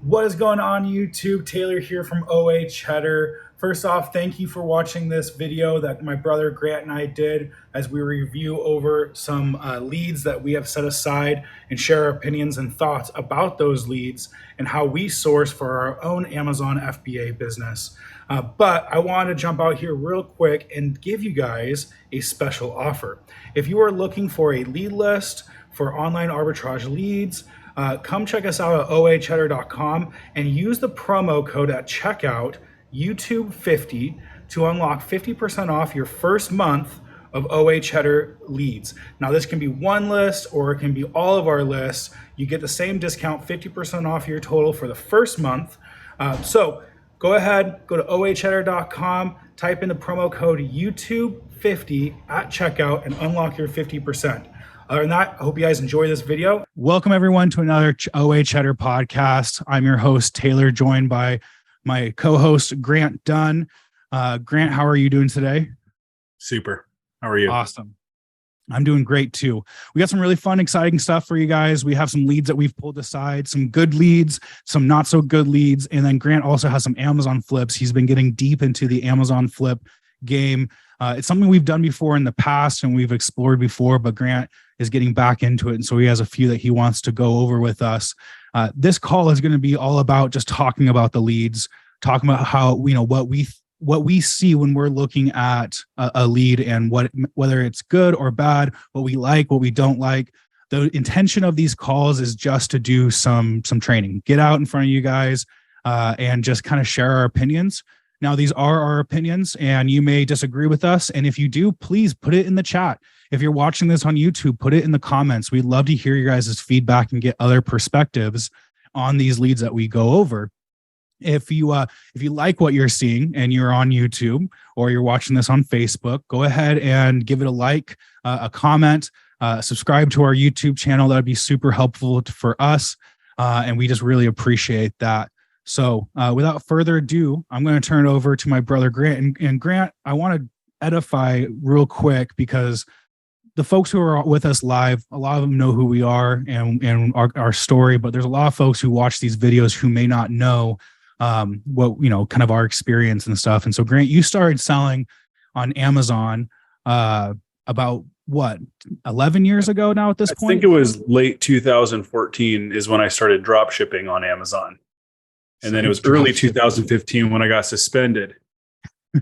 What is going on YouTube? Taylor here from OA Cheddar. First off, thank you for watching this video that my brother Grant and I did as we review over some leads that we have set aside and share our opinions and thoughts about those leads and how we source for our own Amazon FBA business. But I want to jump out here real quick and give you guys a special offer. If you are looking for a lead list for online arbitrage leads, come check us out at oacheddar.com and use the promo code at checkout YouTube50 to unlock 50% off your first month of OA Cheddar leads. Now this can be one list or it can be all of our lists. You get the same discount, 50% off your total for the first month. So go ahead, go to oacheddar.com, type in the promo code YouTube50 at checkout and unlock your 50%. Other than that, I hope you guys enjoy this video. Welcome everyone to another OA Cheddar podcast. I'm your host, Taylor, joined by my co-host, Grant Dunn. Grant, how are you doing today? Super. How are you? Awesome. I'm doing great too. We got some really fun, exciting stuff for you guys. We have some leads that we've pulled aside, some good leads, some not so good leads. And then Grant also has some Amazon flips. He's been getting deep into the Amazon flip game. It's something we've done before in the past and we've explored before, but Grant is getting back into it. And so he has a few that he wants to go over with us. This call is going to be all about just talking about the leads, talking about how, you know, what we see when we're looking at a lead and whether it's good or bad, what we like, what we don't like. The intention of these calls is just to do some training, get out in front of you guys and just kind of share our opinions. Now, these are our opinions and you may disagree with us. And if you do, please put it in the chat. If you're watching this on YouTube, put it in the comments. We'd love to hear your guys' feedback and get other perspectives on these leads that we go over. If you like what you're seeing and you're on YouTube or you're watching this on Facebook, go ahead and give it a like, a comment, subscribe to our YouTube channel. That'd be super helpful for us. And we just really appreciate that. So without further ado, I'm going to turn it over to my brother, Grant. And Grant, I want to edify real quick because the folks who are with us live, a lot of them know who we are and our story, but there's a lot of folks who watch these videos who may not know what, you know, kind of our experience and stuff. And so Grant, you started selling on Amazon about what, 11 years ago now at this point? I think it was late 2014 is when I started drop shipping on Amazon. And then it was early 2015 when I got suspended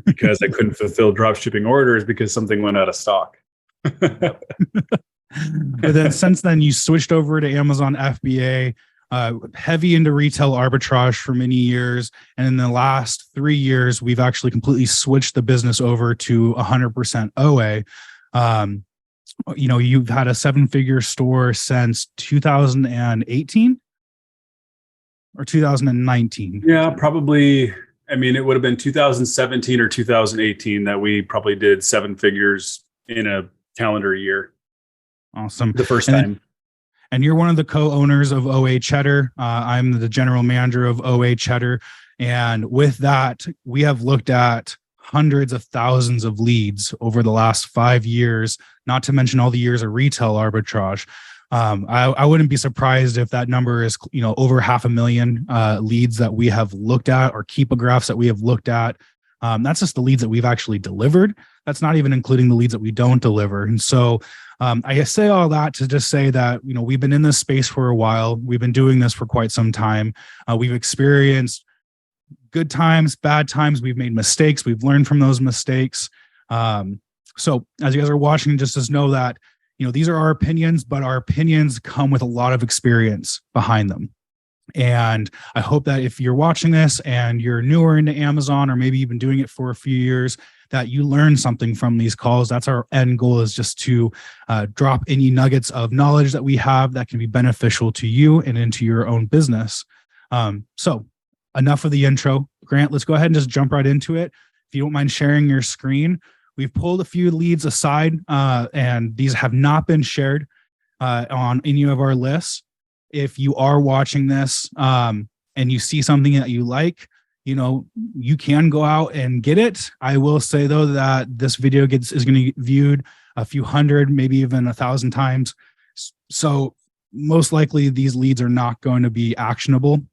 because I couldn't fulfill drop shipping orders because something went out of stock. But then since then you switched over to Amazon FBA, heavy into retail arbitrage for many years. And in the last 3 years, we've actually completely switched the business over to 100% OA. You know, you've had a 7-figure store since 2018 or 2019. Yeah, probably. I mean, it would have been 2017 or 2018 that we probably did 7 figures in a calendar year. Awesome. The first time. And you're one of the co-owners of OA Cheddar. I'm the general manager of OA Cheddar. And with that, we have looked at hundreds of thousands of leads over the last 5 years, not to mention all the years of retail arbitrage. I wouldn't be surprised if that number is, you know, over 500,000 leads that we have looked at or keepographs that we have looked at. That's just the leads that we've actually delivered. That's not even including the leads that we don't deliver. And so I say all that to just say that, you know, we've been in this space for a while. We've been doing this for quite some time. We've experienced good times, bad times. We've made mistakes. We've learned from those mistakes. So as you guys are watching, just know that, you know, these are our opinions, but our opinions come with a lot of experience behind them. And I hope that if you're watching this and you're newer into Amazon, or maybe you've been doing it for a few years, that you learn something from these calls. That's our end goal, is just to drop any nuggets of knowledge that we have that can be beneficial to you and into your own business. So enough of the intro. Grant, let's go ahead and just jump right into it. If you don't mind sharing your screen. We've pulled a few leads aside, and these have not been shared on any of our lists. If you are watching this and you see something that you like, you know, you can go out and get it. I will say, though, that this video is going to get viewed a few hundred, maybe even 1,000 times. So most likely these leads are not going to be actionable.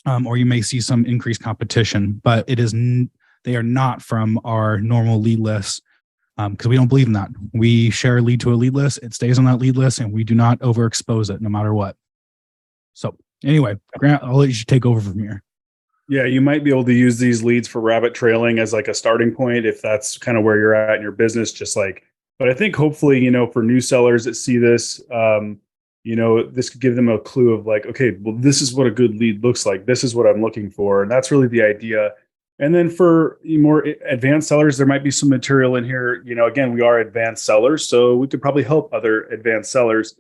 or you may see some increased competition, but they are not from our normal lead lists, because we don't believe in that. We share a lead to a lead list. It stays on that lead list, and we do not overexpose it no matter what. So anyway, Grant, I'll let you take over from here. Yeah, you might be able to use these leads for rabbit trailing as like a starting point if that's kind of where you're at in your business. But I think hopefully, for new sellers that see this, this could give them a clue of like, okay, well, this is what a good lead looks like. This is what I'm looking for. And that's really the idea. And then for more advanced sellers, there might be some material in here. Again, we are advanced sellers, so we could probably help other advanced sellers.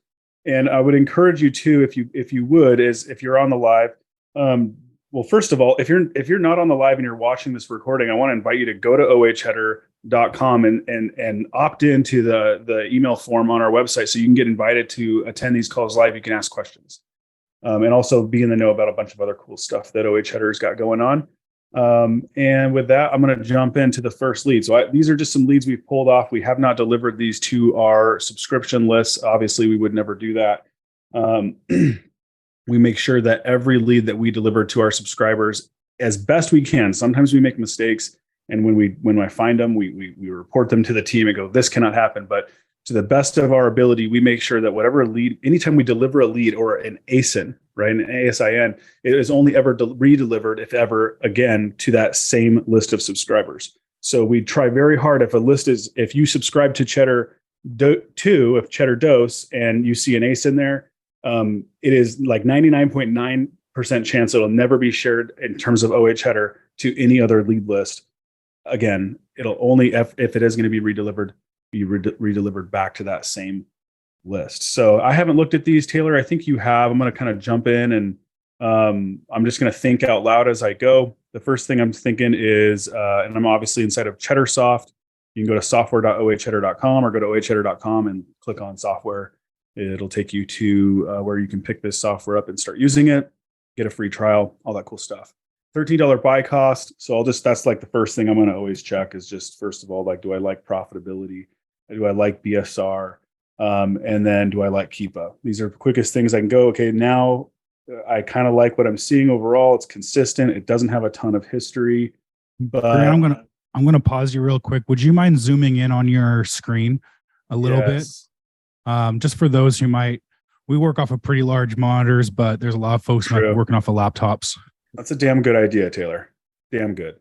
And I would encourage you too, if you would, is if you're on the live, well, first of all, if you're not on the live and you're watching this recording, I want to invite you to go to oacheddar.com and opt into the email form on our website so you can get invited to attend these calls live. You can ask questions, and also be in the know about a bunch of other cool stuff that OA Cheddar's got going on. And with that, I'm going to jump into the first lead. So these are just some leads we've pulled off. We have not delivered these to our subscription lists. Obviously, we would never do that. We make sure that every lead that we deliver to our subscribers as best we can. Sometimes we make mistakes, and when I find them, we report them to the team and go, "This cannot happen." But to the best of our ability, we make sure that whatever lead, anytime we deliver a lead or an ASIN, right, an ASIN, it is only ever redelivered, if ever, again to that same list of subscribers. So we try very hard. If you subscribe to Cheddar if Cheddar Dose, and you see an ASIN there. It is like 99.9% chance it'll never be shared in terms of OA Cheddar to any other lead list. Again, it'll only, if it is going to be redelivered back to that same list. So I haven't looked at these, Taylor. I think you have. I'm going to kind of jump in and I'm just going to think out loud as I go. The first thing I'm thinking is, and I'm obviously inside of CheddarSoft. You can go to software.oacheddar.com or go to oacheddar.com and click on software. It'll take you to where you can pick this software up and start using it, get a free trial, all that cool stuff. $13 buy cost. So that's like the first thing I'm going to always check is just, first of all, like, do I like profitability? Do I like BSR? And then do I like Keepa? These are the quickest things I can go. Okay, now I kind of like what I'm seeing overall. It's consistent. It doesn't have a ton of history, but I'm going to pause you real quick. Would you mind zooming in on your screen a little bit? Just for those who we work off of pretty large monitors, but there's a lot of folks working off of laptops. That's a damn good idea, Taylor. Damn good.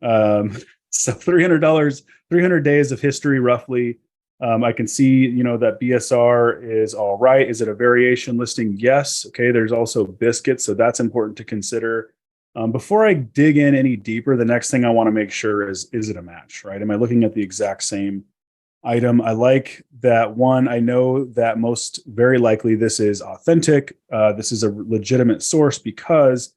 So $300, 300 days of history, roughly. I can see, that BSR is all right. Is it a variation listing? Yes. Okay. There's also biscuits. So that's important to consider. Before I dig in any deeper, the next thing I want to make sure is it a match, right? Am I looking at the exact same item? I like that one. I know that most very likely this is authentic. This is a legitimate source because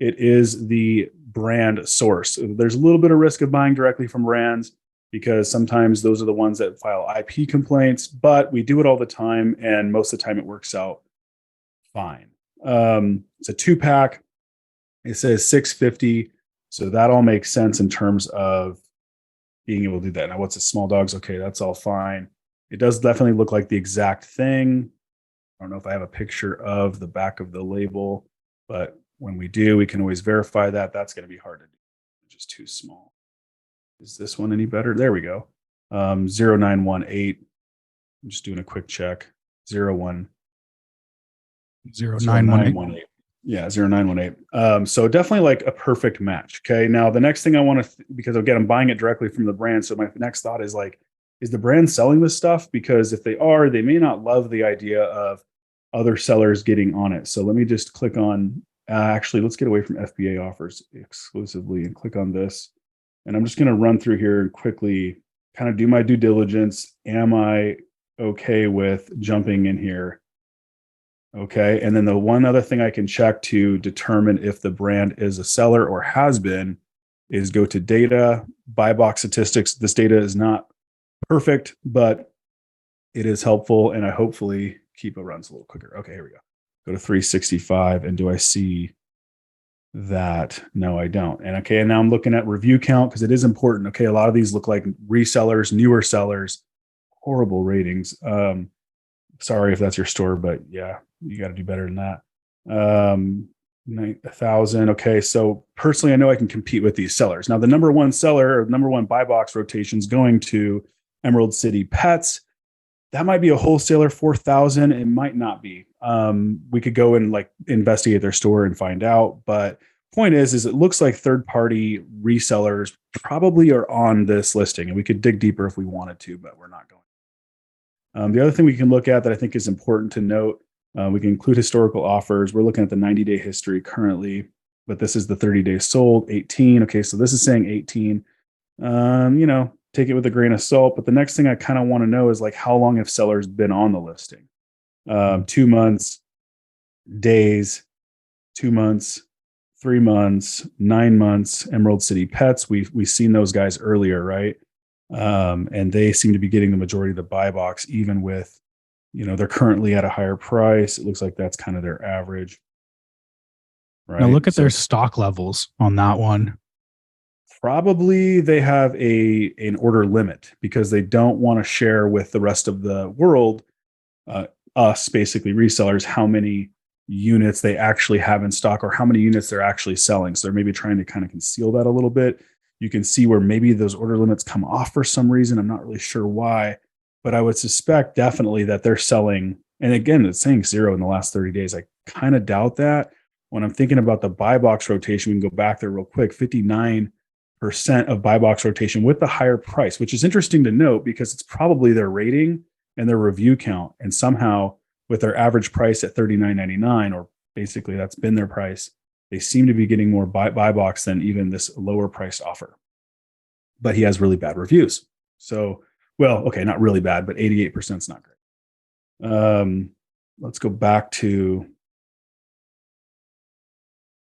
it is the brand source. There's a little bit of risk of buying directly from brands because sometimes those are the ones that file IP complaints, but we do it all the time. And most of the time it works out fine. It's a 2-pack. It says $650. So that all makes sense in terms of being able to do that. Now, what's a small dogs? Okay, that's all fine. It does definitely look like the exact thing. I don't know if I have a picture of the back of the label, but when we do, we can always verify that. That's going to be hard to do. It's just too small. Is this one any better? There we go. 0918. I'm just doing a quick check. 0918. Yeah, 0918. So definitely like a perfect match. Okay. Now the next thing I want to, because again, I'm buying it directly from the brand. So my next thought is like, is the brand selling this stuff? Because if they are, they may not love the idea of other sellers getting on it. So let me just click on, actually, let's get away from FBA offers exclusively and click on this. And I'm just going to run through here and quickly kind of do my due diligence. Am I okay with jumping in here? Okay. And then the one other thing I can check to determine if the brand is a seller or has been is go to data, buy box statistics. This data is not perfect, but it is helpful. And I hopefully Keepa runs a little quicker. Okay, here we go. Go to 365. And do I see that? No, I don't. And okay. And now I'm looking at review count because it is important. Okay. A lot of these look like resellers, newer sellers, horrible ratings. Sorry if that's your store, but yeah, you got to do better than that. 1,000. Okay. So personally, I know I can compete with these sellers. Now, the number one seller or number one buy box rotation is going to Emerald City Pets. That might be a wholesaler 4,000. It might not be. We could go and like investigate their store and find out. But point is it looks like third party resellers probably are on this listing, and we could dig deeper if we wanted to, but we're not going. The other thing we can look at that I think is important to note, we can include historical offers. We're looking at the 90-day history currently, but this is the 30 days sold, 18. Okay, so this is saying 18. Take it with a grain of salt. But the next thing I kind of want to know is like, how long have sellers been on the listing? 2 months, days, 2 months, 3 months, 9 months. Emerald City Pets, we've seen those guys earlier, right? And they seem to be getting the majority of the buy box, even with, they're currently at a higher price. It looks like that's kind of their average. Right. Now look at their stock levels on that one. Probably they have an order limit because they don't want to share with the rest of the world, us basically resellers, how many units they actually have in stock or how many units they're actually selling. So they're maybe trying to kind of conceal that a little bit. You can see where maybe those order limits come off for some reason. I'm not really sure why, but I would suspect definitely that they're selling. And again, it's saying 0 in the last 30 days. I kind of doubt that. When I'm thinking about the buy box rotation, we can go back there real quick. 59% of buy box rotation with the higher price, which is interesting to note because it's probably their rating and their review count. And somehow with their average price at $39.99, or basically that's been their price, they seem to be getting more buy box than even this lower priced offer. But he has really bad reviews. So, well, okay, not really bad, but 88% is not great. Let's go back to,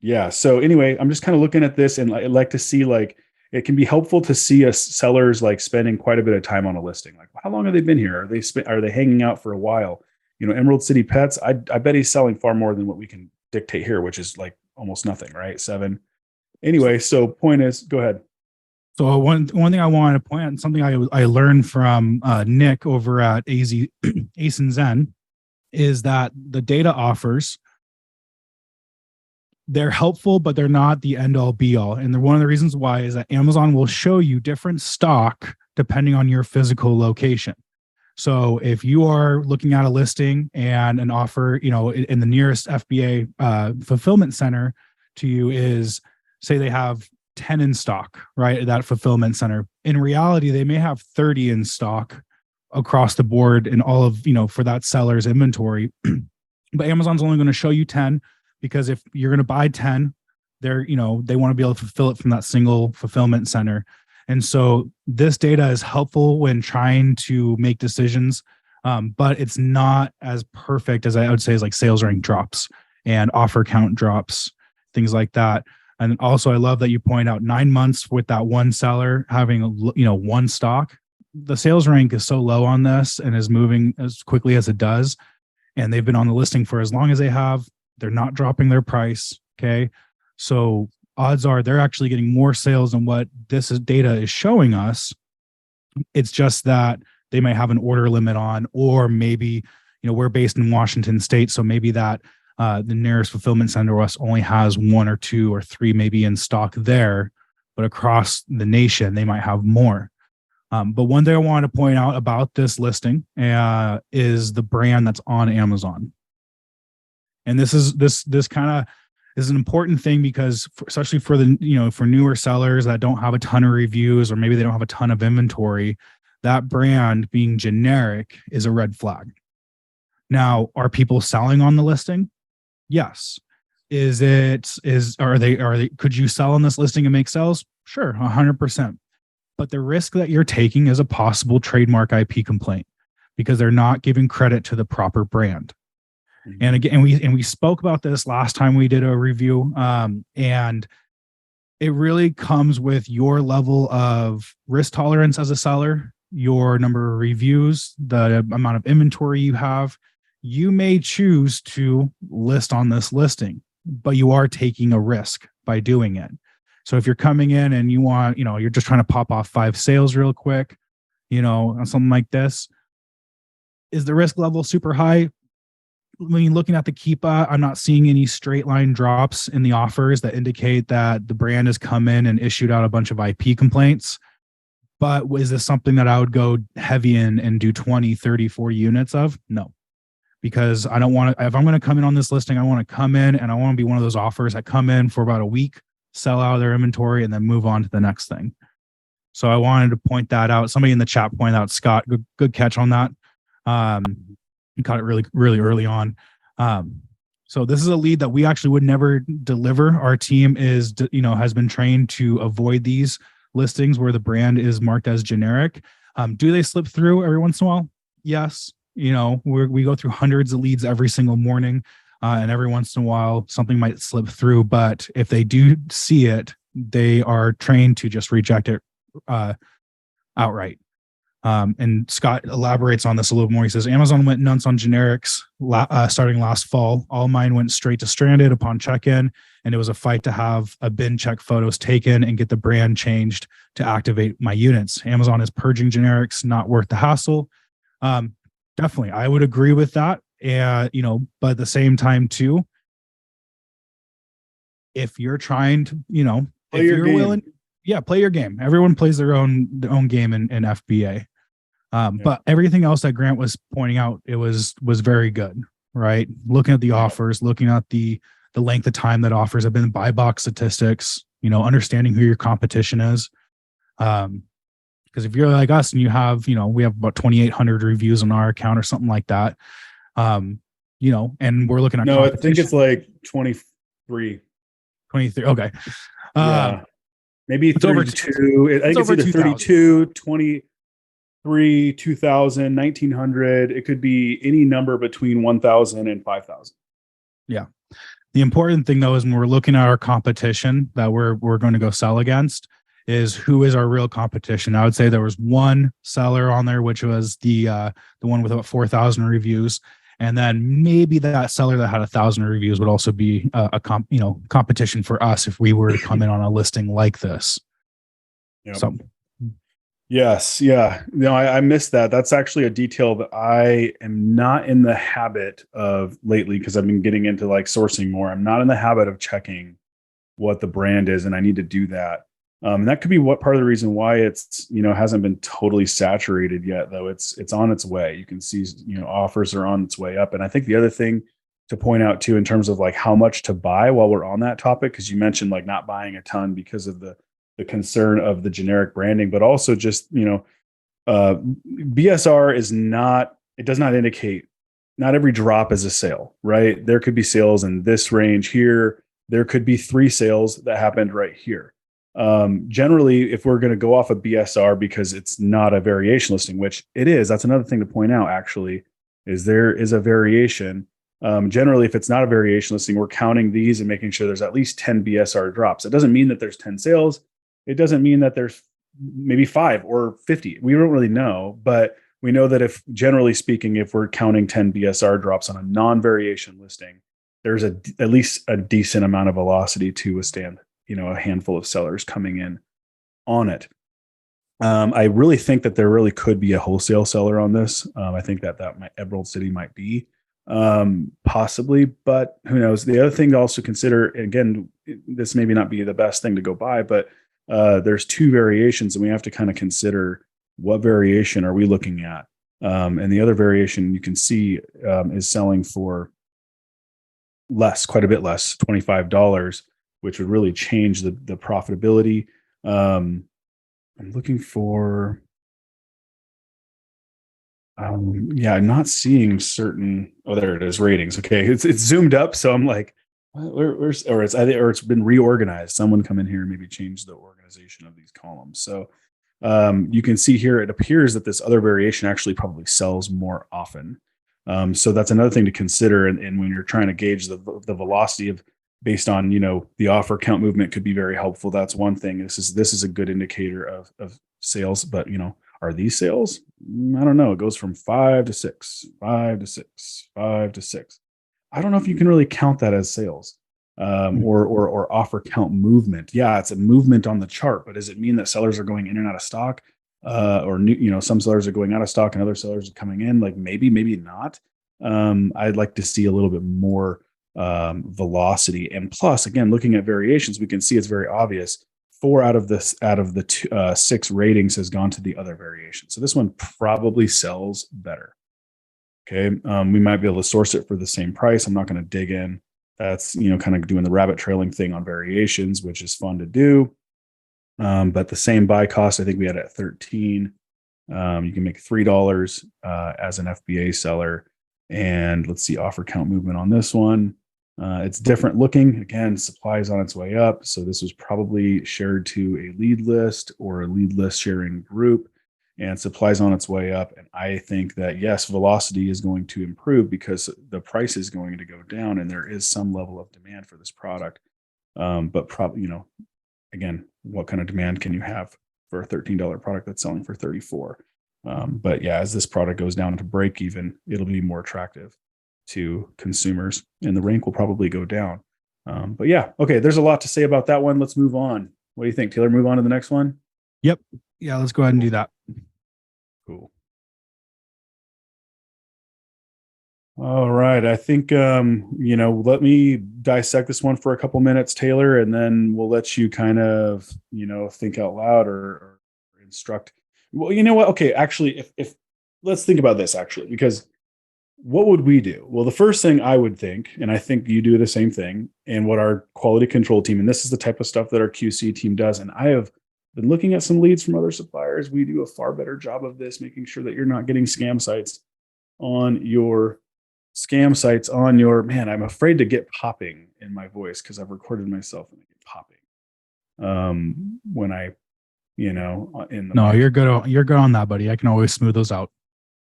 yeah. So anyway, I'm just kind of looking at this, and I'd like to see, like, it can be helpful to see us sellers like spending quite a bit of time on a listing. Like, how long have they been here? Are they hanging out for a while? Emerald City Pets, I bet he's selling far more than what we can dictate here, which is like almost nothing, right? 7. Anyway, so point is, go ahead. So one thing I wanted to point out, something I learned from Nick over at Ace and Zen, is that the data offers, they're helpful, but they're not the end all be all. And one of the reasons why is that Amazon will show you different stock depending on your physical location. So if you are looking at a listing and an offer, in the nearest FBA fulfillment center to you is, say they have 10 in stock, right? At that fulfillment center. In reality, they may have 30 in stock across the board in all of, for that seller's inventory. But Amazon's only going to show you 10 because if you're going to buy 10, they want to be able to fulfill it from that single fulfillment center. And so this data is helpful when trying to make decisions, but it's not as perfect as I would say is like sales rank drops and offer count drops, things like that. And also I love that you point out 9 months with that one seller having, one stock. The sales rank is so low on this and is moving as quickly as it does. And they've been on the listing for as long as they have. They're not dropping their price. Okay. So odds are they're actually getting more sales than what data is showing us. It's just that they may have an order limit on, or maybe, we're based in Washington State. So maybe that the nearest fulfillment center to us only has 1 or 2 or 3 maybe in stock there, but across the nation, they might have more. But one thing I want to point out about this listing is the brand that's on Amazon. And this kind of is an important thing because especially for for newer sellers that don't have a ton of reviews, or maybe they don't have a ton of inventory, that brand being generic is a red flag. Now, are people selling on the listing? Yes. Are they, could you sell on this listing and make sales? Sure. 100%. But the risk that you're taking is a possible trademark IP complaint because they're not giving credit to the proper brand. Mm-hmm. And again, we spoke about this last time we did a review, and it really comes with your level of risk tolerance as a seller, your number of reviews, the amount of inventory you have. You may choose to list on this listing, but you are taking a risk by doing it. So if you're coming in and you want, you're just trying to pop off 5 sales real quick, on something like this, is the risk level super high? when you're looking at the Keepa, I'm not seeing any straight line drops in the offers that indicate that the brand has come in and issued out a bunch of IP complaints. But is this something that I would go heavy in and do 20, 30, 40 units of? No, because I don't want to, if I'm going to come in on this listing, I want to come in and I want to be one of those offers that come in for about a week, sell out of their inventory, and then move on to the next thing. So I wanted to point that out. Somebody in the chat pointed out, Scott, good catch on that. You caught it really, really early on. So this is a lead that we actually would never deliver. Our team is, has been trained to avoid these listings where the brand is marked as generic. Do they slip through every once in a while? Yes. We go through hundreds of leads every single morning, and every once in a while something might slip through. But if they do see it, they are trained to just reject it outright. And Scott elaborates on this a little more. He says, Amazon went nuts on generics starting last fall. All mine went straight to stranded upon check-in, and it was a fight to have a bin check photos taken and get the brand changed to activate my units. Amazon is purging generics, not worth the hassle. Definitely, I would agree with that. But at the same time too, if you're trying to, if you're willing, play your game. Everyone plays their own game in FBA. But everything else that Grant was pointing out, it was very good, right? Looking at the offers, looking at the length of time that offers have been, buy box statistics, understanding who your competition is. Because if you're like us and you have, we have about 2,800 reviews on our account or something like that, and we're looking at I think it's like 23. 23. Okay. Maybe it's 32. I think it's either 32, 23, 2,000, 1,900. It could be any number between 1,000 and 5,000. Yeah. The important thing though is when we're looking at our competition that we're going to go sell against is who is our real competition. I would say there was one seller on there, which was the one with about 4,000 reviews. And then maybe that seller that had 1,000 reviews would also be a competition for us if we were to come in on a listing like this. Yep. So, yes, yeah. I missed that. That's actually a detail that I am not in the habit of lately because I've been getting into like sourcing more. I'm not in the habit of checking what the brand is, and I need to do that. And that could be what part of the reason why it's hasn't been totally saturated yet, though. It's on its way. You can see offers are on its way up. And I think the other thing to point out too, in terms of like how much to buy while we're on that topic, because you mentioned like not buying a ton because of the concern of the generic branding, but also just BSR is not. It does not indicate. Not every drop is a sale, right? There could be sales in this range here. There could be 3 sales that happened right here. Generally, if we're going to go off of BSR because it's not a variation listing, which it is, that's another thing to point out actually, is there is a variation. Generally, if it's not a variation listing, we're counting these and making sure there's at least 10 BSR drops. It doesn't mean that there's 10 sales. It doesn't mean that there's maybe 5 or 50. We don't really know, but we know that if generally speaking, if we're counting 10 BSR drops on a non-variation listing, there's at least a decent amount of velocity to withstand a handful of sellers coming in on it. I really think that there really could be a wholesale seller on this. I think that Emerald City might be possibly, but who knows? The other thing to also consider, again, this maybe not be the best thing to go by, but there's 2 variations, and we have to kind of consider what variation are we looking at. And the other variation you can see is selling for less, quite a bit less, $25. Which would really change the profitability. I'm looking for, I'm not seeing certain. Oh, there it is. Ratings. Okay, it's zoomed up, so I'm like, where's or it's been reorganized. Someone come in here and maybe change the organization of these columns. So you can see here, it appears that this other variation actually probably sells more often. So that's another thing to consider. And when you're trying to gauge the velocity of based on, the offer count movement could be very helpful. That's one thing. This is a good indicator of sales, but are these sales? I don't know. It goes from 5 to 6, 5 to 6, 5 to 6. I don't know if you can really count that as sales or offer count movement. Yeah, it's a movement on the chart, but does it mean that sellers are going in and out of stock or some sellers are going out of stock and other sellers are coming in? Like maybe not. I'd like to see a little bit more velocity. And plus, again, looking at variations, we can see it's very obvious. 4 out of the 6 ratings has gone to the other variation. So this one probably sells better. Okay. We might be able to source it for the same price. I'm not going to dig in. That's, kind of doing the rabbit trailing thing on variations, which is fun to do. But the same buy cost, I think we had at 13. You can make $3 as an FBA seller. And let's see offer count movement on this one. It's different looking. Again, supply is on its way up. So this was probably shared to a lead list or a lead list sharing group, and supply is on its way up. And I think that, yes, velocity is going to improve because the price is going to go down and there is some level of demand for this product. But probably, again, what kind of demand can you have for a $13 product that's selling for $34? But yeah, as this product goes down to break even, it'll be more attractive to consumers and the rank will probably go down. But yeah, okay, there's a lot to say about that one. Let's move on. What do you think, Taylor? Move on to the next one? Yep. Yeah, let's go ahead and do that. Cool. All right. I think, let me dissect this one for a couple minutes, Taylor, and then we'll let you kind of, think out loud or instruct. Well, you know what? Okay. Actually, if let's think about this actually, because what would we do? Well, the first thing I would think, and I think you do the same thing, and what our quality control team, and this is the type of stuff that our QC team does. And I have been looking at some leads from other suppliers. We do a far better job of this, making sure that you're not getting scam sites on your man. I'm afraid to get popping in my voice because I've recorded myself and I get popping. When I, in the No, mic. you're good. You're good on that, buddy. I can always smooth those out.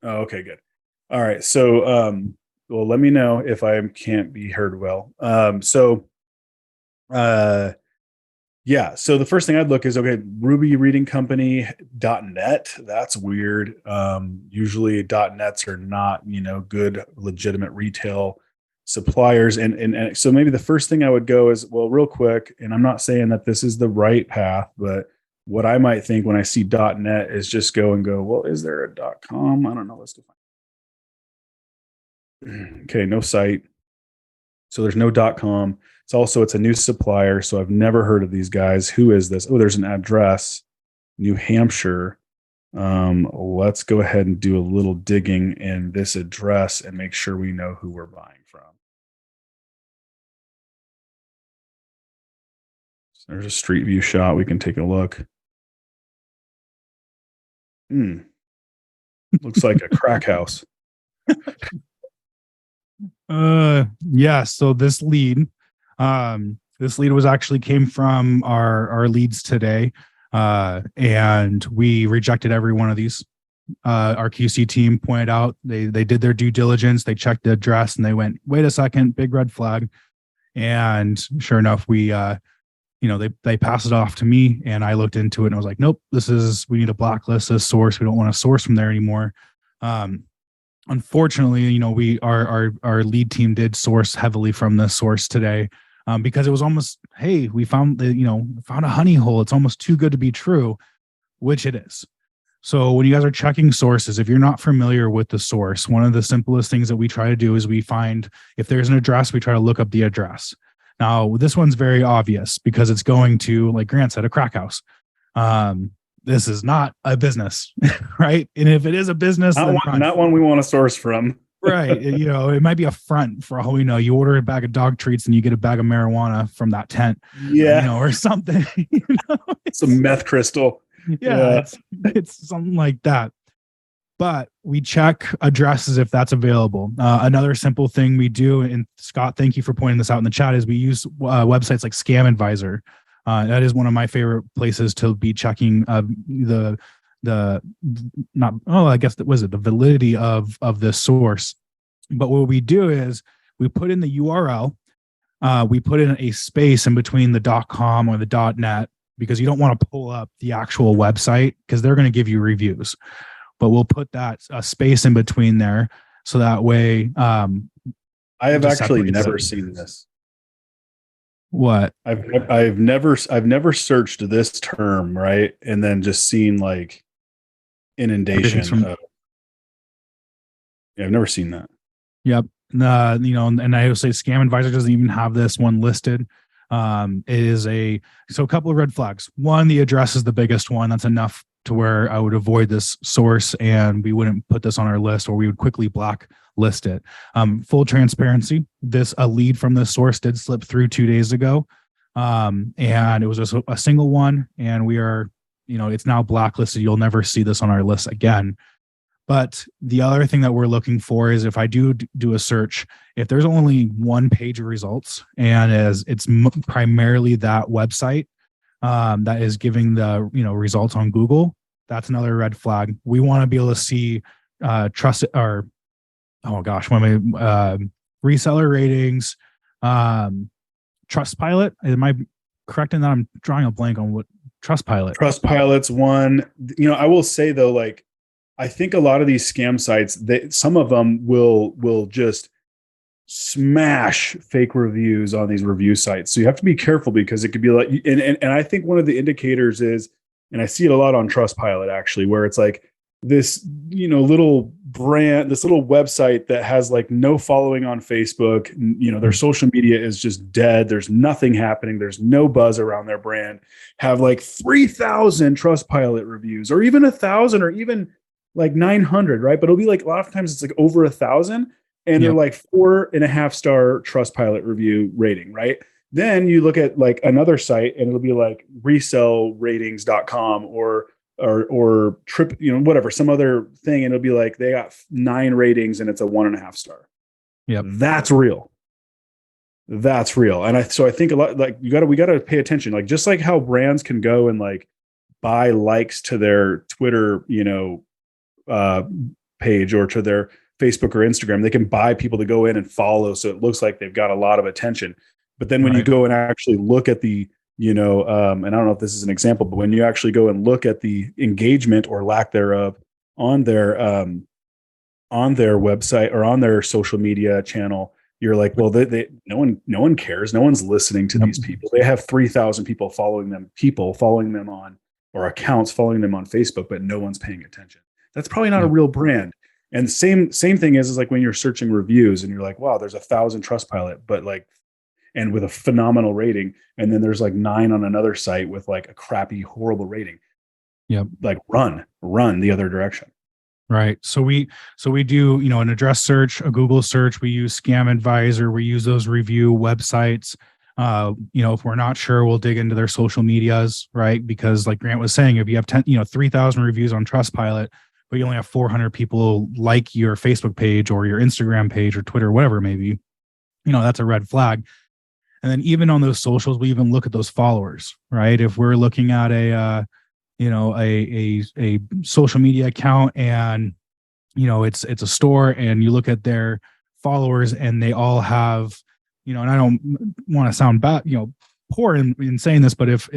Oh, okay, good. All right. So, well, let me know if I can't be heard well. Yeah. So the first thing I'd look is, okay, Ruby Reading Company.net. That's weird. Usually .nets are not, good, legitimate retail suppliers. And so maybe the first thing I would go is, well, real quick, and I'm not saying that this is the right path, but what I might think when I see .net is just go, well, is there a .com? I don't know. Let's go find. Okay, no site. So there's no .com. It's a new supplier. So I've never heard of these guys. Who is this? Oh, there's an address, New Hampshire. Let's go ahead and do a little digging in this address and make sure we know who we're buying from. So there's a street view shot. We can take a look. Looks like a crack house. Yeah. So this lead was actually came from our leads today. And we rejected every one of these. Our QC team pointed out, they did their due diligence. They checked the address and they went, wait a second, big red flag. And sure enough, we, they passed it off to me and I looked into it and I was like, nope, we need to blacklist this source. We don't want to source from there anymore. Unfortunately, our lead team did source heavily from this source today, because it was almost, hey, we found a honey hole. It's almost too good to be true, which it is. So when you guys are checking sources, if you're not familiar with the source, one of the simplest things that we try to do is we find, if there's an address, we try to look up the address. Now, this one's very obvious because it's going to, like Grant said, a crack house. This is not a business, right? And if it is a business, not one we want to source from. Right. It might be a front for all we know. You order a bag of dog treats and you get a bag of marijuana from that tent, or something. Some meth crystal. Yeah. It's something like that. But we check addresses if that's available. Another simple thing we do, and Scott, thank you for pointing this out in the chat, is we use websites like Scam Advisor. That is one of my favorite places to be checking the validity of this source. But what we do is we put in the URL, we put in a space in between the .com or the .net, because you don't want to pull up the actual website because they're going to give you reviews. But we'll put that space in between there so that way. I have actually never seen this. What? I've never searched this term, right, and then just seen like inundation. I've never seen that. Yep. And I would say Scam Advisor doesn't even have this one listed. It is so a couple of red flags. One, the address is the biggest one. That's enough to where I would avoid this source and we wouldn't put this on our list, or we would quickly blacklist it. Full transparency. A lead from this source did slip through 2 days ago. And it was just a single one, and we are, it's now blacklisted. You'll never see this on our list again. But the other thing that we're looking for is if I do a search, if there's only one page of results, and as it's primarily that website that is giving the results on Google, that's another red flag. We want to be able to see trust or reseller ratings, Trustpilot. Am I correct in that? I'm drawing a blank on what Trustpilot. Trustpilot's one. I will say though, like, I think a lot of these scam sites, some of them will just smash fake reviews on these review sites. So you have to be careful, because it could be like, and I think one of the indicators is, and I see it a lot on Trustpilot actually, where it's like this, little brand, this little website that has like no following on Facebook, their social media is just dead. There's nothing happening. There's no buzz around their brand, have like 3,000 Trustpilot reviews, or even 1,000, or even like 900, right? But it'll be like, a lot of times it's like over 1,000, and they're like 4.5-star Trustpilot review rating, right? Then you look at like another site and it'll be like resellratings.com or trip, whatever, some other thing. And it'll be like, they got 9 ratings and it's a 1.5 star. Yep. That's real. That's real. And so I think a lot, like we got to pay attention. Like, just like how brands can go and like buy likes to their Twitter, page, or to their Facebook or Instagram, they can buy people to go in and follow, so it looks like they've got a lot of attention. But then when you go and actually look at the, and I don't know if this is an example, but when you actually go and look at the engagement or lack thereof on their website or on their social media channel, you're like, well, no one cares. No one's listening to these people. They have 3,000 people following them on, or accounts following them on Facebook, but no one's paying attention. That's probably not a real brand. And same thing is like when you're searching reviews and you're like, wow, there's 1,000 Trustpilot, but like, and with a phenomenal rating. And then there's like 9 on another site with like a crappy, horrible rating. Yep. Like run the other direction. Right. So we do, an address search, a Google search. We use Scam Advisor. We use those review websites. If we're not sure, we'll dig into their social medias, right? Because like Grant was saying, if you have 3,000 reviews on Trustpilot, but you only have 400 people like your Facebook page or your Instagram page or Twitter, whatever it may be, that's a red flag. And then even on those socials, we even look at those followers, right? If we're looking at a social media account and, it's a store, and you look at their followers and they all have, and I don't want to sound bad, poor in saying this, but if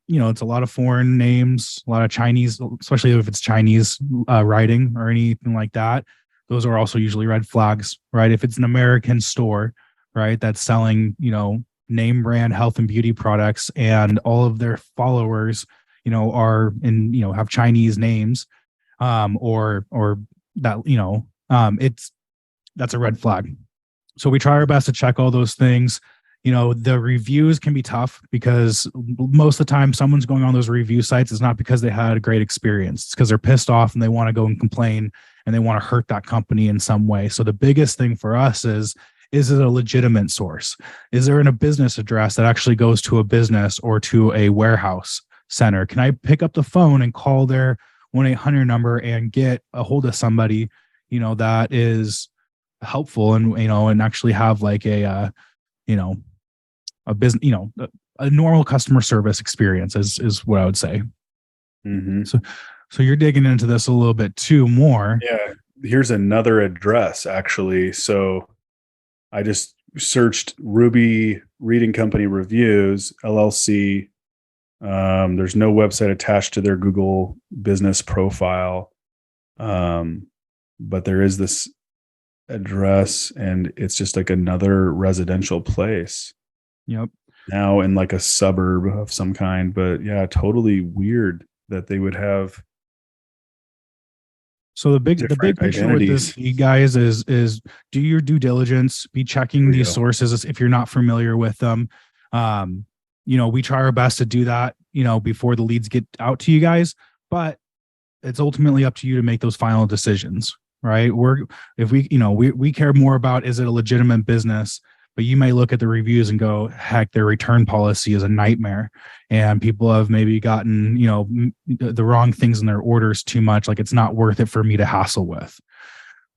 it's a lot of foreign names, a lot of Chinese, especially if it's Chinese writing or anything like that, those are also usually red flags, right? If it's an American store, right, that's selling, name brand health and beauty products, and all of their followers, are in, have Chinese names, or that, that's a red flag. So we try our best to check all those things. The reviews can be tough, because most of the time someone's going on those review sites is not because they had a great experience. It's because they're pissed off and they want to go and complain and they want to hurt that company in some way. So the biggest thing for us is it a legitimate source? Is there a business address that actually goes to a business or to a warehouse center? Can I pick up the phone and call their 1-800 number and get a hold of somebody, that is helpful and actually have like a business, a normal customer service experience is what I would say. Mm-hmm. So you're digging into this a little bit too more. Yeah. Here's another address actually. So I just searched Ruby Reading Company Reviews, LLC. There's no website attached to their Google business profile. But there is this address, and it's just like another residential place. Yep. Now in like a suburb of some kind. But yeah, totally weird that they would have So the big picture with this, you guys, is do your due diligence, be checking these sources if you're not familiar with them. We try our best to do that, before the leads get out to you guys, but it's ultimately up to you to make those final decisions, right? We care more about, is it a legitimate business? But you may look at the reviews and go, heck, their return policy is a nightmare. And people have maybe gotten, the wrong things in their orders too much. Like, it's not worth it for me to hassle with.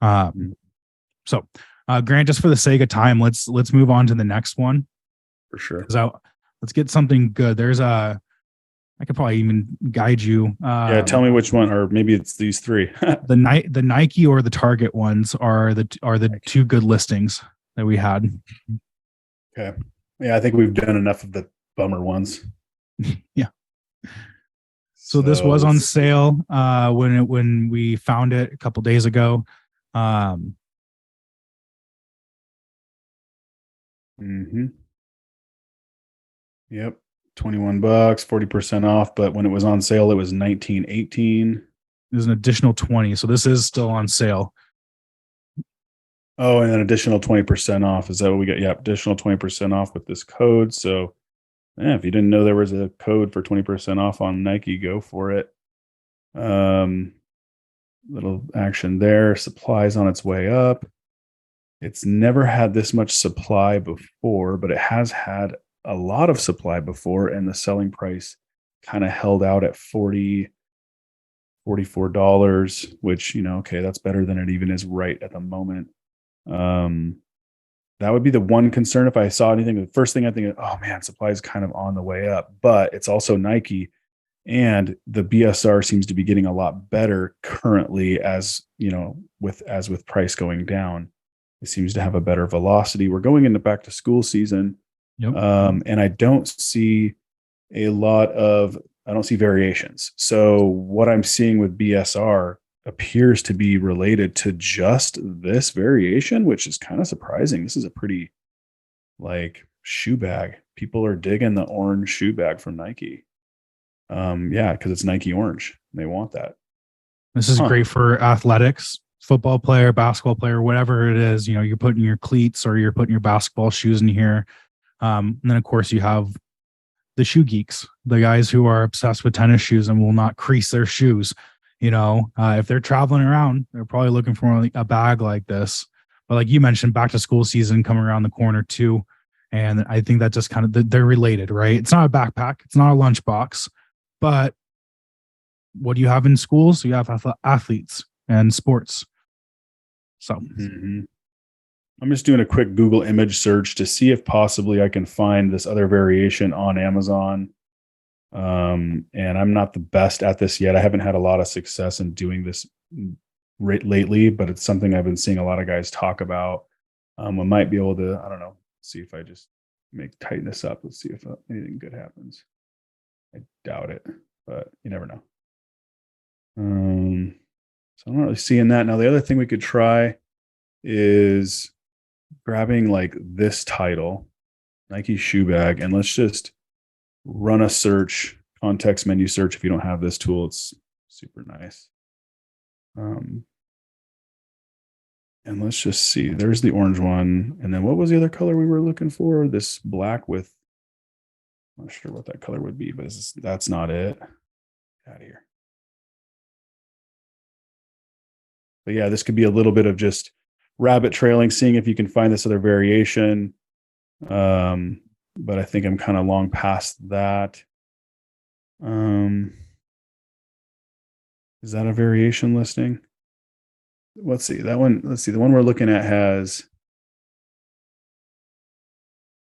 So Grant, just for the sake of time, let's move on to the next one. For sure. Let's get something good. I could probably even guide you. Tell me which one, or maybe it's these three. The Nike or the Target ones are the two good listings that we had. Okay. Yeah, I think we've done enough of the bummer ones. Yeah. So this was on sale when we found it a couple days ago. Yep. $21, 40% off, but when it was on sale, it was $19.18. There's an additional 20, so this is still on sale. Oh, and an additional 20% off. Is that what we got? Yeah, additional 20% off with this code. So, if you didn't know there was a code for 20% off on Nike, go for it. Little action there. Supply's on its way up. It's never had this much supply before, but it has had a lot of supply before, and the selling price kind of held out at $44, which, okay, that's better than it even is right at the moment. That would be the one concern. If I saw anything, the first thing I think is, oh man, supply is kind of on the way up, but it's also Nike, and the BSR seems to be getting a lot better currently, as with price going down. It seems to have a better velocity. We're going into back to school season. Yep. And I don't see variations. So what I'm seeing with BSR appears to be related to just this variation, which is kind of surprising. This is a pretty shoe bag. People are digging the orange shoe bag from Nike. Because it's Nike orange. They want that. This is great for athletics, football player, basketball player, whatever it is. You're putting your cleats or you're putting your basketball shoes in here. And then of course you have the shoe geeks, the guys who are obsessed with tennis shoes and will not crease their shoes. If they're traveling around, they're probably looking for a bag like this. But like you mentioned, back to school season coming around the corner too. And I think that just kind of, they're related, right? It's not a backpack. It's not a lunchbox, but what do you have in schools? So you have athletes and sports. So I'm just doing a quick Google image search to see if possibly I can find this other variation on Amazon. And I'm not the best at this yet. I haven't had a lot of success in doing this lately, but it's something I've been seeing a lot of guys talk about. I might be able to, I don't know, see if I just tighten this up. Let's see if anything good happens. I doubt it, but you never know. So I'm not really seeing that. Now, the other thing we could try is grabbing this title, Nike shoe bag, and let's just run a search, context menu search. If you don't have this tool, it's super nice. And let's just see. There's the orange one. And then what was the other color we were looking for? This black with, I'm not sure what that color would be, but that's not it. Get out of here. But yeah, this could be a little bit of just rabbit trailing, seeing if you can find this other variation. But I think I'm kind of long past that. Is that a variation listing? Let's see that one. Let's see. The one we're looking at has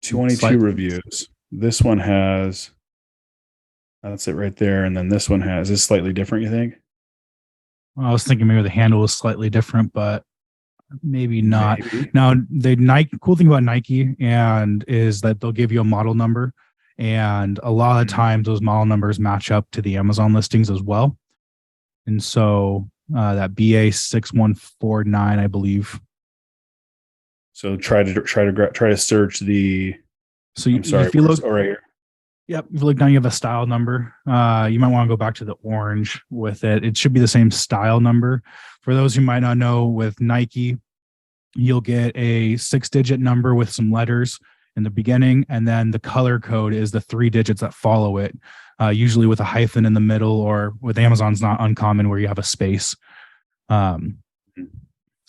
22 reviews. This one has, that's it right there. And then this one has, is slightly different, you think? Well, I was thinking maybe the handle was slightly different, but maybe not. Maybe. Now, the cool thing about Nike is that they'll give you a model number, and a lot of times those model numbers match up to the Amazon listings as well. And so that BA 6149, I believe. So try to search the. So I'm sorry. if you look right here. Yep. If you look down, you have a style number. You might want to go back to the orange with it. It should be the same style number. For those who might not know, with Nike, you'll get a 6-digit number with some letters in the beginning, and then the color code is the 3 digits that follow it, usually with a hyphen in the middle, or with Amazon's not uncommon where you have a space. So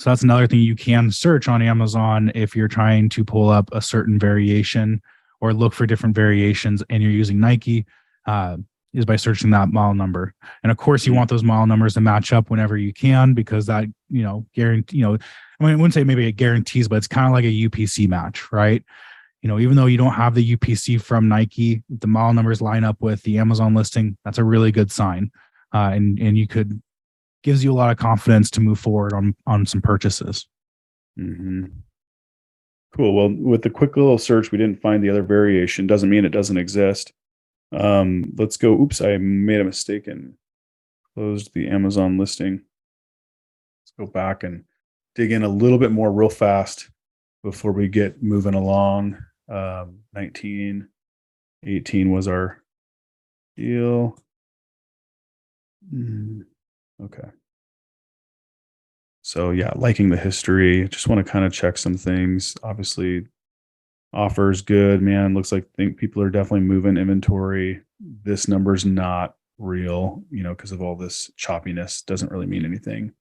that's another thing you can search on Amazon if you're trying to pull up a certain variation or look for different variations and you're using Nike, is by searching that model number. And of course, you want those model numbers to match up whenever you can, because that, guarantee, I mean, I wouldn't say maybe it guarantees, but it's kind of like a UPC match, right? Even though you don't have the UPC from Nike, the model numbers line up with the Amazon listing. That's a really good sign. And gives you a lot of confidence to move forward on some purchases. Mm-hmm. Cool. Well, with the quick little search, we didn't find the other variation. Doesn't mean it doesn't exist. Let's go. Oops, I made a mistake and closed the Amazon listing. Let's go back and dig in a little bit more real fast before we get moving along. 1918 was our deal. Okay. So yeah, liking the history. Just want to kind of check some things. Obviously, offers good, man. Looks like people are definitely moving inventory. This number's not real, because of all this choppiness. Doesn't really mean anything.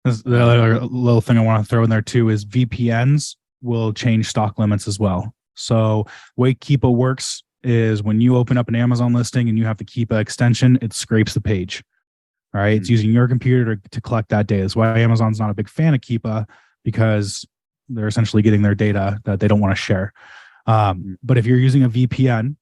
The other little thing I want to throw in there too is VPNs will change stock limits as well. So the way Keepa works is when you open up an Amazon listing and you have the Keepa extension, it scrapes the page. All right. It's using your computer to collect that data. That's why Amazon's not a big fan of Keepa, because they're essentially getting their data that they don't want to share. But if you're using a VPN,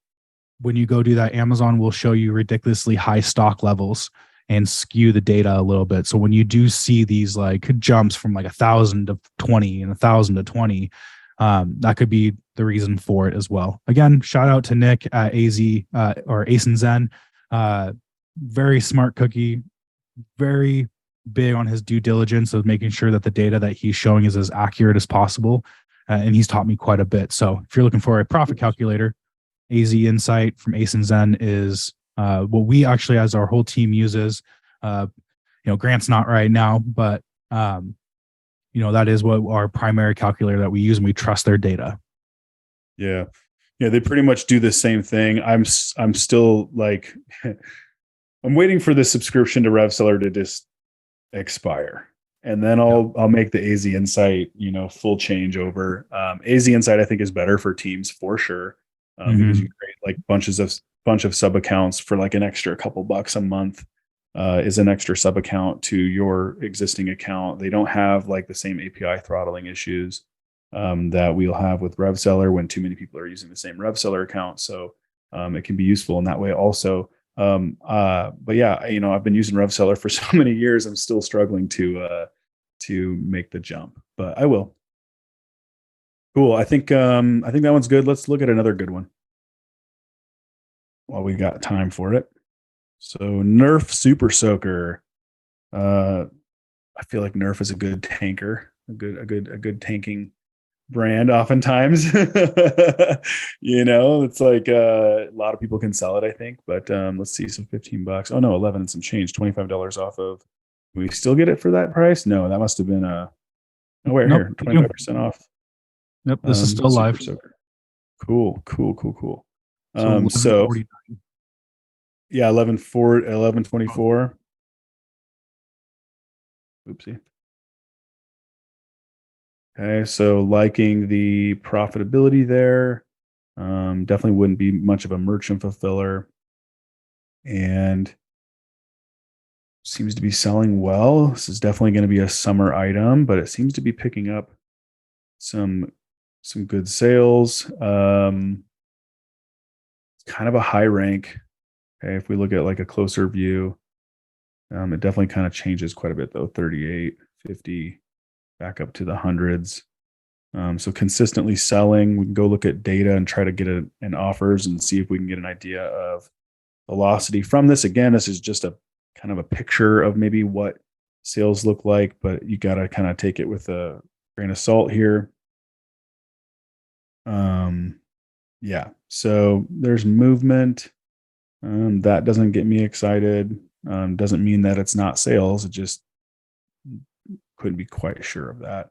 when you go do that, Amazon will show you ridiculously high stock levels and skew the data a little bit. So when you do see these like jumps from like 1,000 to 20 and 1,000 to 20, that could be the reason for it as well. Again, shout out to Nick at AZ or Ace and Zen. Very smart cookie. Very big on his due diligence of making sure that the data that he's showing is as accurate as possible. And he's taught me quite a bit. So if you're looking for a profit calculator, AZ Insight from Ace and Zen is what we actually, as our whole team, uses. Grant's not right now, but that is what our primary calculator that we use, and we trust their data. Yeah. They pretty much do the same thing. I'm still like, I'm waiting for the subscription to RevSeller to just expire, and then I'll make the AZ Insight, full changeover. AZ Insight I think is better for teams for sure, because you create like bunch of sub accounts for like an extra couple bucks a month. Is an extra sub account to your existing account. They don't have like the same API throttling issues that we'll have with RevSeller when too many people are using the same RevSeller account. So it can be useful in that way also. But yeah, I've been using RevSeller for so many years. I'm still struggling to make the jump, but I will. Cool. I think that one's good. Let's look at another good one while we got time for it. So Nerf Super Soaker. I feel like Nerf is a good tanker, a good tanking brand oftentimes. It's like a lot of people can sell it, I think, but let's see, some $15. Oh no, 11 and some change, $25 off of. We still get it for that price? No, that must have been here, 25% off. Yep, this is still live. Cool. So yeah, 11/24. Oopsie. Okay, so liking the profitability there. Definitely wouldn't be much of a merchant fulfiller, and seems to be selling well. This is definitely going to be a summer item, but it seems to be picking up some good sales. It's kind of a high rank. Okay, if we look at like a closer view, it definitely kind of changes quite a bit though. 38, 50, back up to the hundreds. So consistently selling. We can go look at data and try to get an offers and see if we can get an idea of velocity from this. Again, this is just a kind of a picture of maybe what sales look like, but you got to kind of take it with a grain of salt here. Yeah. So there's movement. That doesn't get me excited. Doesn't mean that it's not sales. It just couldn't be quite sure of that.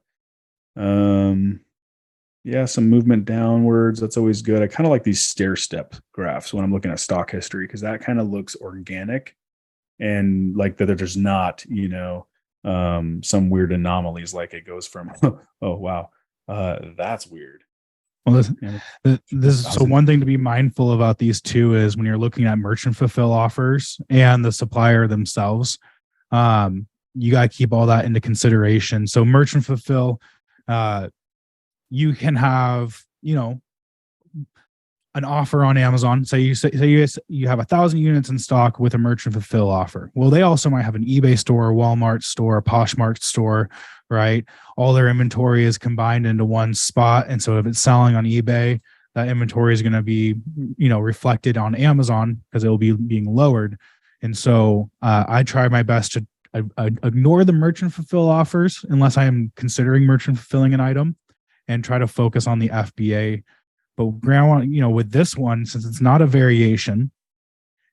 Yeah, some movement downwards. That's always good. I kind of like these stair step graphs when I'm looking at stock history, because that kind of looks organic and like that there's not, some weird anomalies, like it goes from, oh, wow, that's weird. Well, And this is so one thing to be mindful about these two is when you're looking at merchant fulfill offers and the supplier themselves, you got to keep all that into consideration. So merchant fulfill, you can have, an offer on Amazon. Say you have 1,000 units in stock with a merchant fulfill offer. Well, they also might have an eBay store, a Walmart store, a Poshmark store, right? All their inventory is combined into one spot. And so if it's selling on eBay, that inventory is going to be, reflected on Amazon because it will be being lowered. And so I try my best to ignore the merchant fulfill offers unless I am considering merchant fulfilling an item, and try to focus on the FBA. But Grant, with this one, since it's not a variation,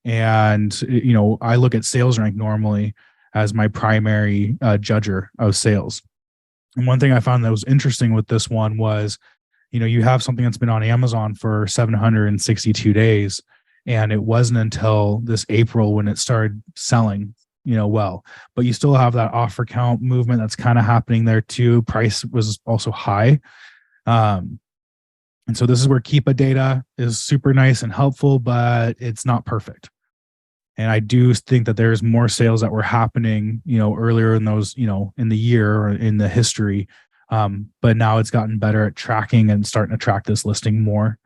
and I look at sales rank normally as my primary judger of sales. And one thing I found that was interesting with this one was, you have something that's been on Amazon for 762 days, and it wasn't until this April when it started selling, well. But you still have that offer count movement that's kind of happening there too. Price was also high. And so this is where Keepa data is super nice and helpful, but it's not perfect. And I do think that there's more sales that were happening, earlier in those, in the year or in the history. But now it's gotten better at tracking and starting to track this listing more.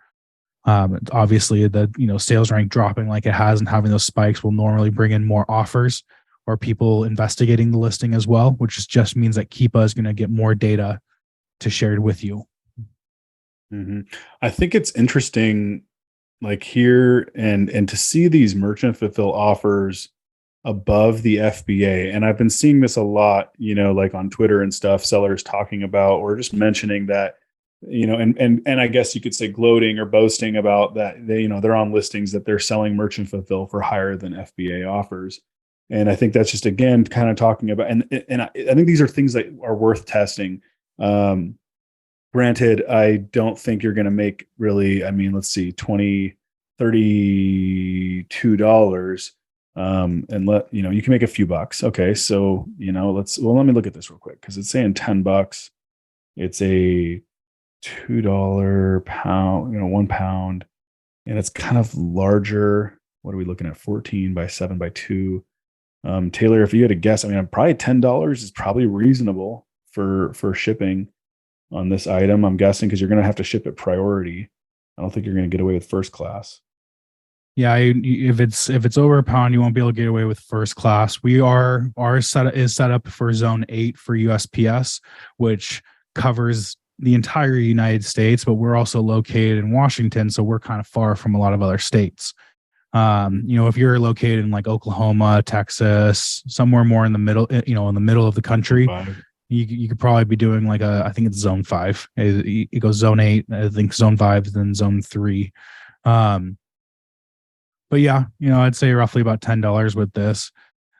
Obviously the, sales rank dropping like it has and having those spikes will normally bring in more offers or people investigating the listing as well, which just means that Keepa is going to get more data to share with you. Mm-hmm. I think it's interesting, like here and to see these merchant fulfill offers above the FBA. And I've been seeing this a lot, like on Twitter and stuff, sellers talking about or just mentioning that, and I guess you could say gloating or boasting about that they're on listings that they're selling merchant fulfill for higher than FBA offers. And I think that's just, again, kind of talking about, and I think these are things that are worth testing. Granted, I don't think you're going to make really, let's see, $32. And you can make a few bucks. Okay. So, let me look at this real quick, because it's saying $10. It's a $2 pound, 1 pound, and it's kind of larger. What are we looking at? 14 by 7 by 2. Taylor, if you had to guess, probably $10 is probably reasonable for shipping on this item, I'm guessing, because you're going to have to ship it priority. I don't think you're going to get away with first class. Yeah, if it's over a pound, you won't be able to get away with first class. Our set is set up for zone 8 for USPS, which covers the entire United States, but we're also located in Washington, so we're kind of far from a lot of other states. If you're located in like Oklahoma, Texas, somewhere more in the middle, in the middle of the country, you could probably be doing like I think it's zone 5. It goes zone 8, I think zone 5, then zone 3. But yeah, I'd say roughly about $10 with this.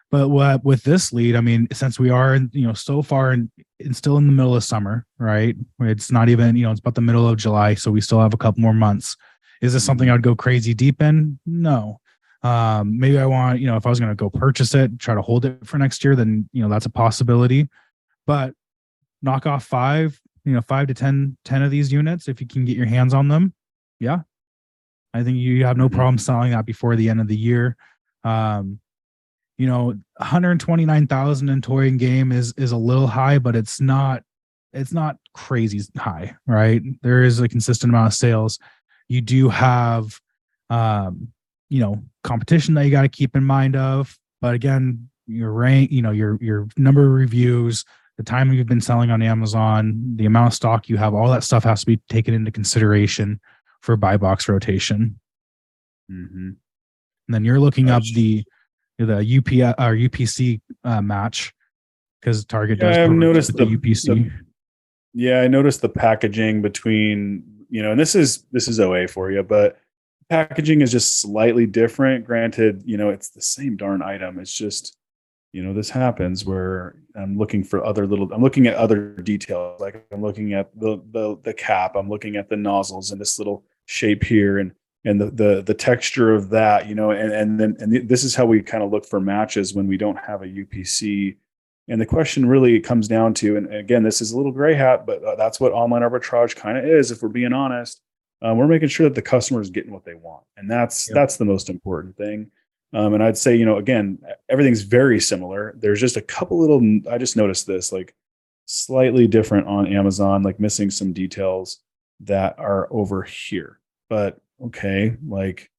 But with this lead, since we are, so far and still in the middle of summer, right? It's not even, it's about the middle of July, so we still have a couple more months. Is this something I'd go crazy deep in? No. Maybe I want, if I was going to go purchase it, try to hold it for next year, then, that's a possibility. But knock off 5 to 10 of these units if you can get your hands on them. Yeah. I think you have no problem selling that before the end of the year. 129,000 in toy and game is a little high, but it's not crazy high, right? There is a consistent amount of sales. You do have, competition that you got to keep in mind of, but again, your rank, your number of reviews, the time you've been selling on Amazon, the amount of stock you have, all that stuff has to be taken into consideration for buy box rotation. Mm-hmm. And then you're looking up the UPS or UPC match, because Target does. I've noticed the UPC. I noticed the packaging between and this is OA for you, but packaging is just slightly different. Granted, it's the same darn item. It's just, this happens where I'm looking at other details. Like I'm looking at the cap, I'm looking at the nozzles and this little shape here and the texture of that, and then this is how we kind of look for matches when we don't have a UPC. And the question really comes down to, and again, this is a little gray hat, but that's what online arbitrage kind of is. If we're being honest, we're making sure that the customer is getting what they want. And that's the most important thing. And I'd say, again, everything's very similar. There's just a couple I just noticed this, like slightly different on Amazon, like missing some details that are over here. But okay, like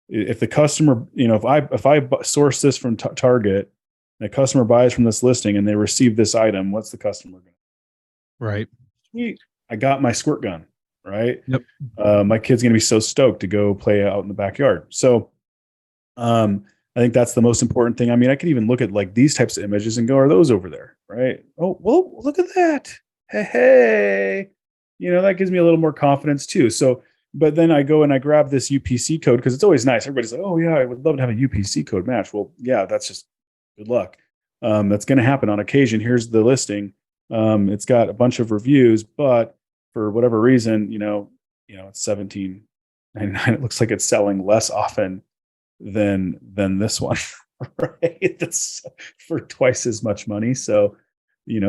if the customer, if I source this from Target, and a customer buys from this listing and they receive this item, what's the customer going to? Right. Sweet. I got my squirt gun. Right. Yep. My kid's going to be so stoked to go play out in the backyard. So I think that's the most important thing. I mean, I could even look at like these types of images and go, are those over there? Right. Oh, well, look at that. Hey, that gives me a little more confidence too. So, but then I go and I grab this UPC code because it's always nice. Everybody's like, oh yeah, I would love to have a UPC code match. Well, yeah, that's just good luck. That's going to happen on occasion. Here's the listing. It's got a bunch of reviews, but for whatever reason, it's $17.99. It looks like it's selling less often than this one, right? That's for twice as much money. So,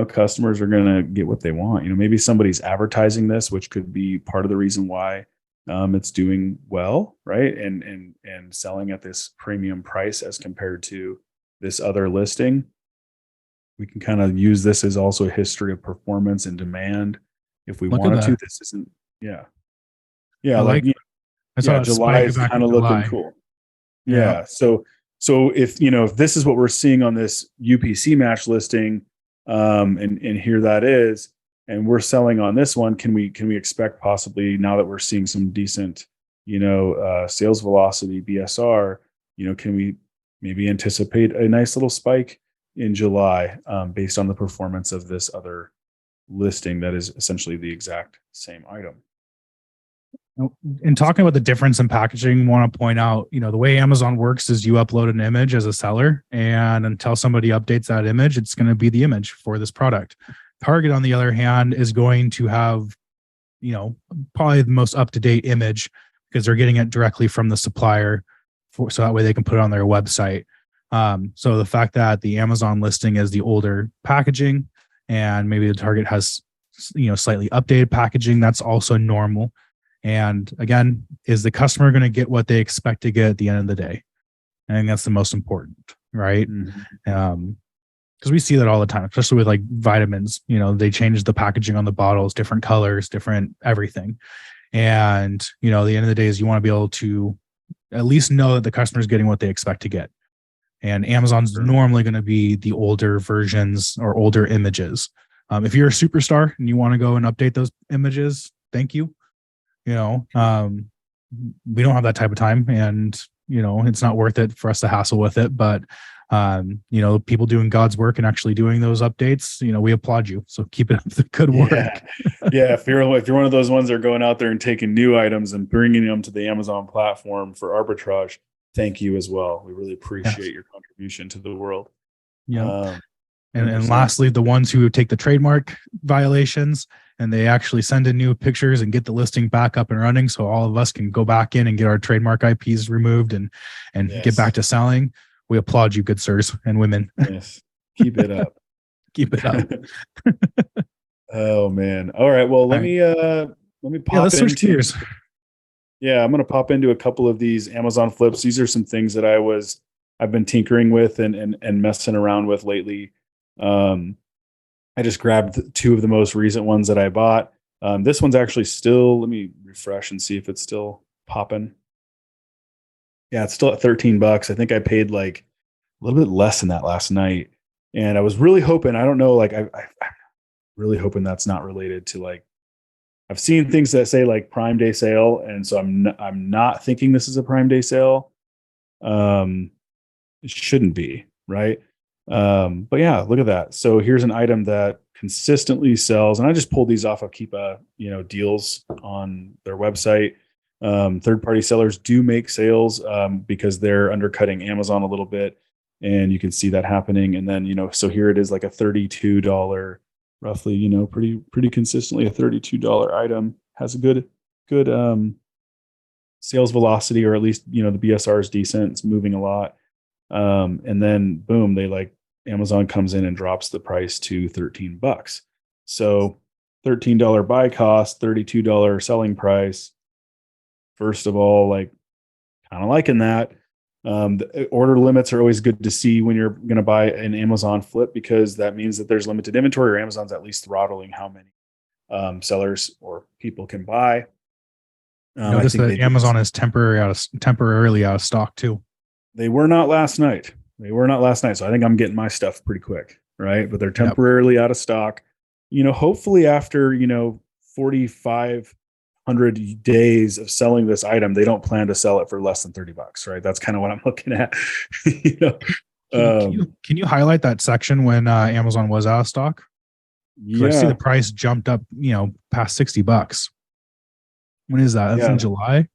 customers are going to get what they want. Maybe somebody's advertising this, which could be part of the reason why it's doing well, right? And selling at this premium price as compared to this other listing. We can kind of use this as also a history of performance and demand if we wanted to. This isn't, yeah, July is kind of looking cool. Yeah. So if if this is what we're seeing on this UPC match listing, and here that is, and we're selling on this one, can we expect possibly, now that we're seeing some decent sales velocity BSR, can we maybe anticipate a nice little spike in July based on the performance of this other listing that is essentially the exact same item? In talking about the difference in packaging, want to point out, the way Amazon works is you upload an image as a seller, and until somebody updates that image, it's going to be the image for this product. Target, on the other hand, is going to have, probably the most up-to-date image because they're getting it directly from the supplier, so that way they can put it on their website. So the fact that the Amazon listing is the older packaging and maybe the Target has, slightly updated packaging, that's also normal. And again, is the customer going to get what they expect to get at the end of the day? I think that's the most important, right? Mm-hmm. Because we see that all the time, especially with like vitamins. They change the packaging on the bottles, different colors, different everything. And, at the end of the day is you want to be able to at least know that the customer is getting what they expect to get. And Amazon's normally going to be the older versions or older images. If you're a superstar and you want to go and update those images, thank you. We don't have that type of time, and it's not worth it for us to hassle with it. But people doing God's work and actually doing those updates, we applaud you. So keep it up the good work. Yeah. If you're one of those ones that are going out there and taking new items and bringing them to the Amazon platform for arbitrage, thank you as well. We really appreciate your contribution to the world. Yeah. And lastly, the ones who take the trademark violations and they actually send in new pictures and get the listing back up and running, so all of us can go back in and get our trademark IPs removed and get back to selling. We applaud you, good sirs and women. Yes, keep it up. Keep it up. Oh man! All right. Well, let me pop. Let's switch gears. Yeah, I'm going to pop into a couple of these Amazon flips. These are some things that I've been tinkering with and messing around with lately. I just grabbed two of the most recent ones that I bought. This one's actually still, let me refresh and see if it's still popping. Yeah, it's still at $13. I think I paid like a little bit less than that last night. And I was really hoping, I don't know, like I'm really hoping that's not related to like, I've seen things that say like Prime Day sale. And so I'm not thinking this is a Prime Day sale. It shouldn't be, right? But yeah, look at that. So here's an item that consistently sells, and I just pulled these off of Keepa, deals on their website. Third-party sellers do make sales because they're undercutting Amazon a little bit, and you can see that happening. And then, so here it is, like a $32, roughly, pretty consistently a $32 item, has a good sales velocity, or at least, the BSR is decent. It's moving a lot. And then boom, Amazon comes in and drops the price to $13. So $13 buy cost, $32 selling price. First of all, kind of liking that. The order limits are always good to see when you're going to buy an Amazon flip, because that means that there's limited inventory, or Amazon's at least throttling how many sellers or people can buy. Notice that Amazon is temporarily out of stock too. They were not last night. So I think I'm getting my stuff pretty quick, right? But they're temporarily out of stock. Hopefully after 4,500 days of selling this item, they don't plan to sell it for less than $30, right? That's kind of what I'm looking at. Can you highlight that section when Amazon was out of stock? Yeah, I see the price jumped up, past $60. When is that? That's in July.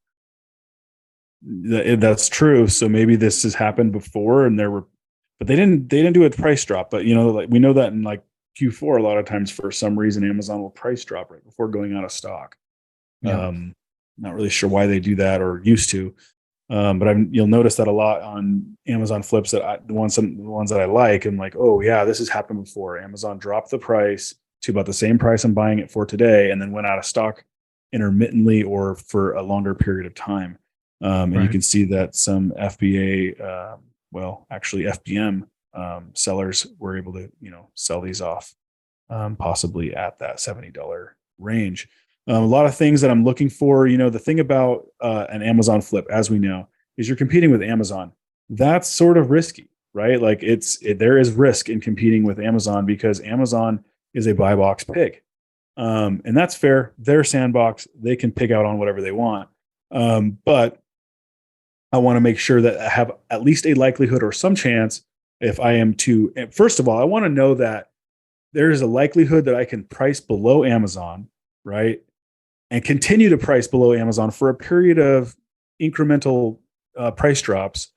That's true. So maybe this has happened before, and but they didn't do a price drop. But we know that in Q4, a lot of times for some reason Amazon will price drop right before going out of stock. Yeah. Not really sure why they do that, or used to. But you'll notice that a lot on Amazon flips, that the ones that I like, and oh yeah, this has happened before. Amazon dropped the price to about the same price I'm buying it for today, and then went out of stock intermittently or for a longer period of time. And you can see that some FBA, actually FBM sellers were able to, sell these off, possibly at that $70 range. A lot of things that I'm looking for, the thing about an Amazon flip, as we know, is you're competing with Amazon. That's sort of risky, right? There is risk in competing with Amazon, because Amazon is a buy box pig. And that's fair. Their sandbox, they can pig out on whatever they want. But I want to make sure that I have at least a likelihood or some chance, if I am to, first of all, I want to know that there is a likelihood that I can price below Amazon, right? And continue to price below Amazon for a period of incremental price drops.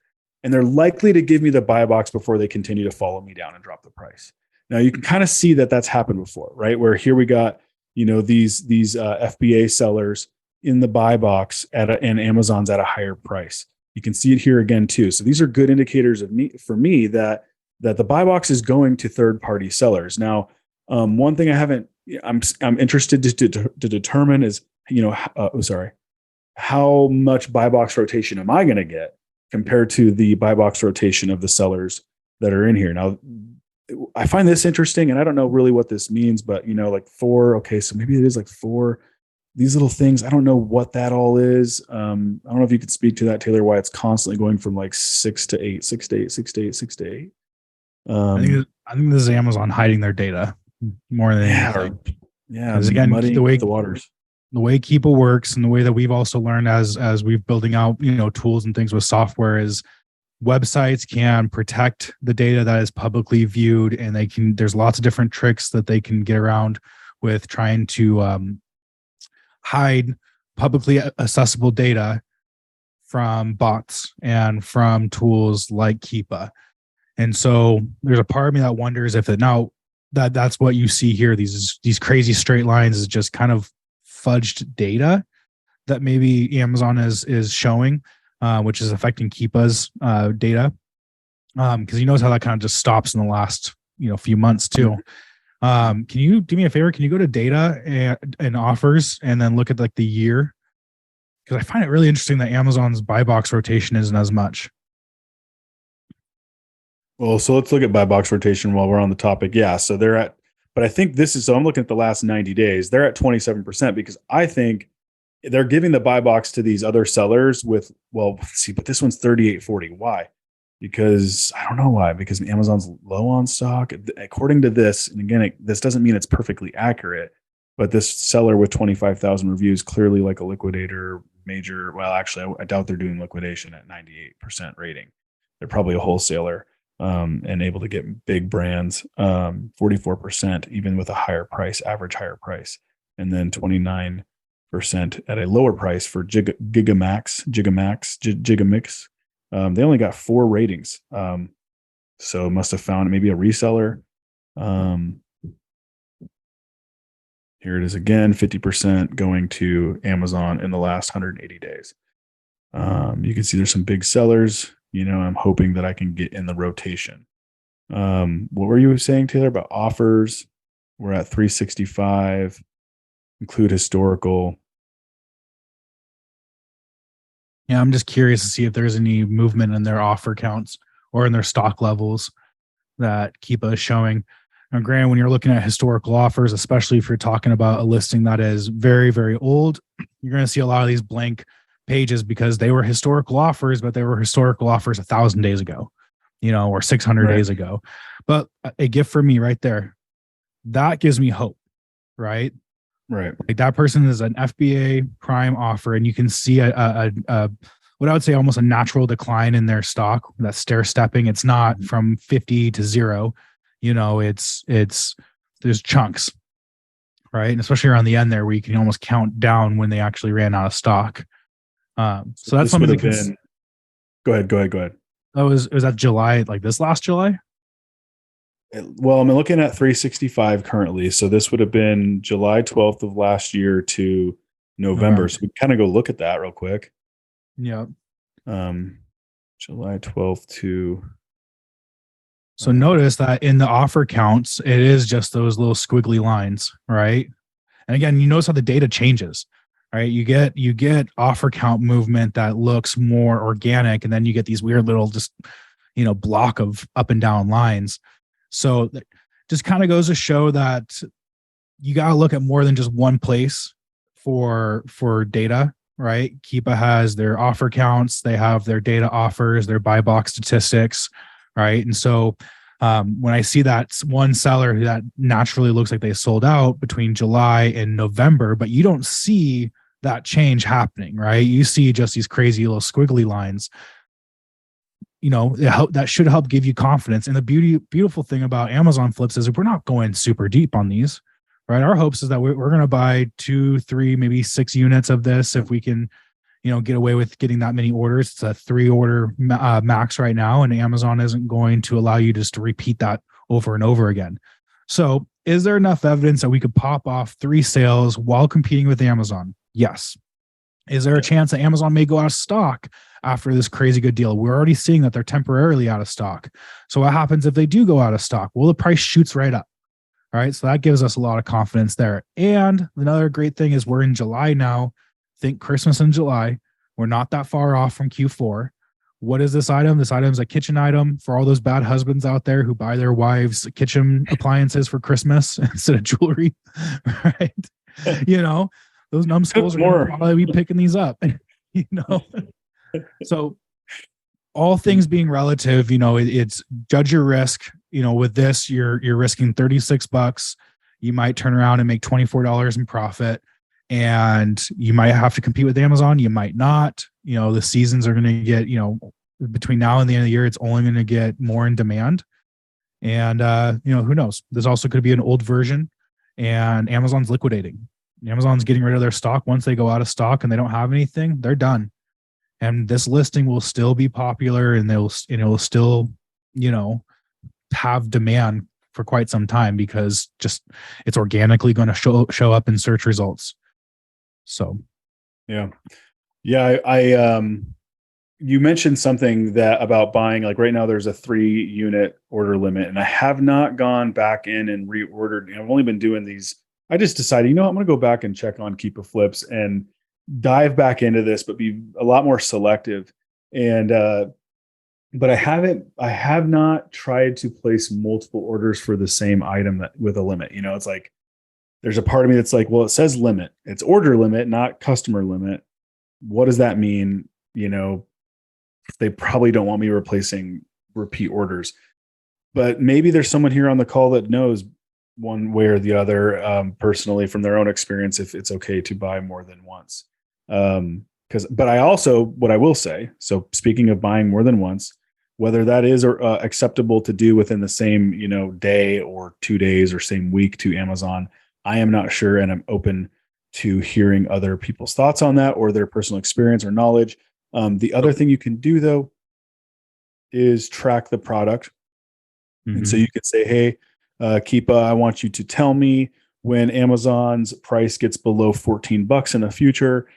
And they're likely to give me the buy box before they continue to follow me down and drop the price. Now you can kind of see that that's happened before, right? Where here we got, these FBA sellers in the buy box and Amazon's at a higher price. You can see it here again too. So these are good indicators for me that the buy box is going to third-party sellers. Now, one thing I'm interested to determine is, how much buy box rotation am I going to get compared to the buy box rotation of the sellers that are in here. Now, I find this interesting, and I don't know really what this means, but four. Okay, so maybe it is four. These little things, I don't know what that all is. I don't know if you could speak to that, Taylor, why it's constantly going from 6 to 8, 6 to 8, 6 to 8, 6 to 8. I think this is Amazon hiding their data more than anything. Because again, the waters. The way Keepa works, and the way that we've also learned as we've building out, tools and things with software, is websites can protect the data that is publicly viewed, and there's lots of different tricks that they can get around with trying to hide publicly accessible data from bots and from tools like Keepa. And so there's a part of me that wonders if that's what you see here. These crazy straight lines is just kind of fudged data that maybe Amazon is showing, which is affecting Keepa's data. Because you notice how that kind of just stops in the last few months too. Can you do me a favor? Can you go to data and offers and then look at the year? Because I find it really interesting that Amazon's buy box rotation isn't as much. Well, so let's look at buy box rotation while we're on the topic. Yeah, so but I think I'm looking at the last 90 days. They're at 27%, because I think they're giving the buy box to these other sellers but this one's 38.40. Why? Because I don't know why, because Amazon's low on stock. According to this, and again, this doesn't mean it's perfectly accurate, but this seller with 25,000 reviews, clearly a liquidator, major. Well, actually, I doubt they're doing liquidation at 98% rating. They're probably a wholesaler. and able to get big brands, 44%, even with a higher price, average higher price, and then 29% at a lower price for Gigamix. They only got 4 ratings. So must have found maybe a reseller. Here it is again, 50% going to Amazon in the last 180 days. You can see there's some big sellers. I'm hoping that I can get in the rotation. What were you saying, Taylor, about offers? We're at 365, include historical. Yeah, I'm just curious to see if there's any movement in their offer counts or in their stock levels that Keepa is showing. Now, granted, when you're looking at historical offers, especially if you're talking about a listing that is very, very old, you're going to see a lot of these blank pages because they were historical offers, but they were historical offers 1,000 days ago, or 600 days ago. But a gift for me right there, that gives me hope, right? Right. Like that person is an FBA prime offer, and you can see a what I would say almost a natural decline in their stock. That stair stepping. It's not from 50 to 0. It's there's chunks, right? And especially around the end there, where you can almost count down when they actually ran out of stock. So that's something that Go ahead. Was that July, like this last July? Well, I'm looking at 365 currently. So this would have been July 12th of last year to November. So we kind of go look at that real quick. Yeah. July 12th to. So notice that in the offer counts, it is just those little squiggly lines, right? And again, you notice how the data changes, right? You get offer count movement that looks more organic, and then you get these weird little just, block of up and down lines. So just kind of goes to show that you got to look at more than just one place for data, right? Keepa has their offer counts, they have their data offers, their buy box statistics, right? And so when I see that one seller that naturally looks like they sold out between July and November, but you don't see that change happening, right? You see just these crazy little squiggly lines. That should help give you confidence. And the beautiful thing about Amazon flips is we're not going super deep on these, right? Our hopes is that we're going to buy 2, 3, maybe 6 units of this if we can, get away with getting that many orders. It's a 3 order max right now, and Amazon isn't going to allow you just to repeat that over and over again. So is there enough evidence that we could pop off 3 sales while competing with Amazon? Yes. Is there a chance that Amazon may go out of stock after this crazy good deal? We're already seeing that they're temporarily out of stock. So what happens if they do go out of stock? Well, the price shoots right up. All right. So that gives us a lot of confidence there. And another great thing is we're in July now. Think Christmas in July. We're not that far off from Q4. What is this item? This item is a kitchen item for all those bad husbands out there who buy their wives kitchen appliances for Christmas instead of jewelry, right? Those numbskulls are going to probably be picking these up, So all things being relative, it's judge your risk. With this, you're risking $36. You might turn around and make $24 in profit, and you might have to compete with Amazon. You might not. The seasons are going to get, between now and the end of the year, it's only going to get more in demand. And who knows? There's also going to be an old version, and Amazon's liquidating. Amazon's getting rid of their stock. Once they go out of stock and they don't have anything, they're done. And this listing will still be popular, and it will still, have demand for quite some time because it's organically going to show up in search results. So, yeah. I you mentioned something that about buying, like right now there's a 3 unit order limit, and I have not gone back in and reordered. I've only been doing these. I just decided, I'm going to go back and check on Keepa Flips and dive back into this, but be a lot more selective. And, but I have not tried to place multiple orders for the same item with a limit. It's like, there's a part of me that's like, well, it says limit, it's order limit, not customer limit. What does that mean? They probably don't want me replacing repeat orders, but maybe there's someone here on the call that knows one way or the other, personally from their own experience, if it's okay to buy more than once. But I also, what I will say, so speaking of buying more than once, Whether that is acceptable to do within the same, day or 2 days or same week to Amazon, I am not sure, and I'm open to hearing other people's thoughts on that or their personal experience or knowledge. The other thing you can do though is track the product. And so you could say, hey, Keepa, I want you to tell me when Amazon's price gets below $14 in the future.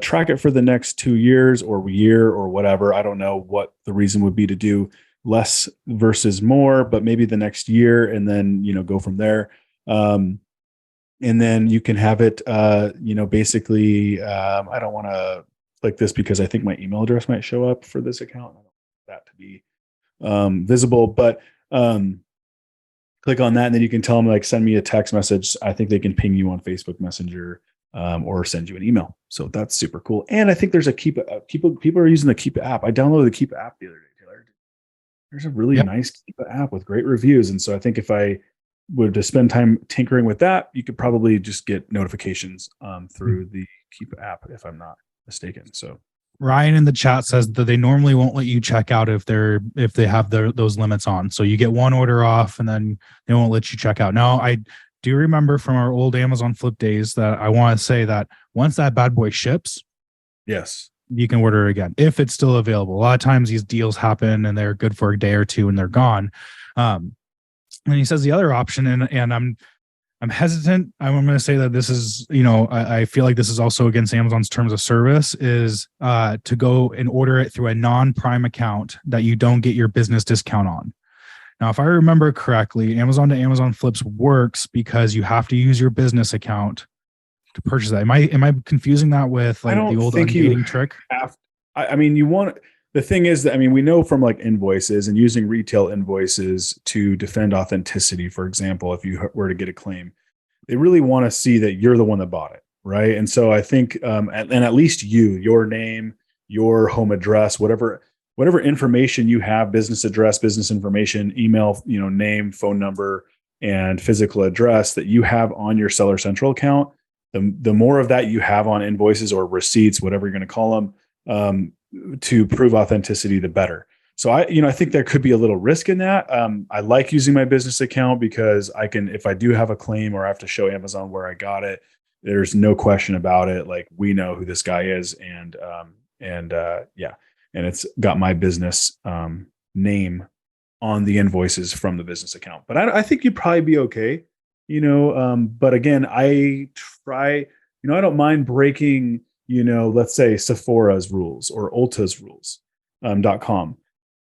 Track it for the next 2 years or year or whatever. I don't know what the reason would be to do less versus more, but maybe the next year, and then, go from there. And then you can have it, basically, I don't want to click this because I think my email address might show up for this account. I don't want that to be visible, but click on that, and then you can tell them, like, send me a text message. I think they can ping you on Facebook Messenger, or send you an email. So that's super cool. And I think there's a Keepa. People are using the Keepa app. I downloaded the Keepa app the other day, Taylor. There's a really nice Keepa app with great reviews. And so I think if I were to spend time tinkering with that, you could probably just get notifications through the Keepa app, if I'm not mistaken. So Ryan in the chat says that they normally won't let you check out if they have those limits on. So you get one order off and then they won't let you check out. Now, I do remember from our old Amazon Flip days that I want to say that once that bad boy ships, yes, you can order it again if it's still available. A lot of times these deals happen and they're good for a day or two and they're gone. And he says the other option, and I'm hesitant. I'm going to say that this is, I feel like this is also against Amazon's terms of service, is to go and order it through a non-Prime account that you don't get your business discount on. Now, if I remember correctly, Amazon to Amazon Flips works because you have to use your business account to purchase that. Am I confusing that with like the old ungating trick? The thing is that, we know from like invoices and using retail invoices to defend authenticity, for example, if you were to get a claim, they really want to see that you're the one that bought it, right? And so I think, and at least your name, your home address, whatever information you have, business address, business information, email, name, phone number, and physical address that you have on your Seller Central account, the more of that you have on invoices or receipts, whatever you're going to call them, to prove authenticity, the better. So I think there could be a little risk in that. I like using my business account because I can, if I do have a claim or I have to show Amazon where I got it, there's no question about it. Like, we know who this guy is, and it's got my business name on the invoices from the business account. But I think you'd probably be okay, but again, I don't mind breaking, let's say Sephora's rules or Ulta's rules, .com.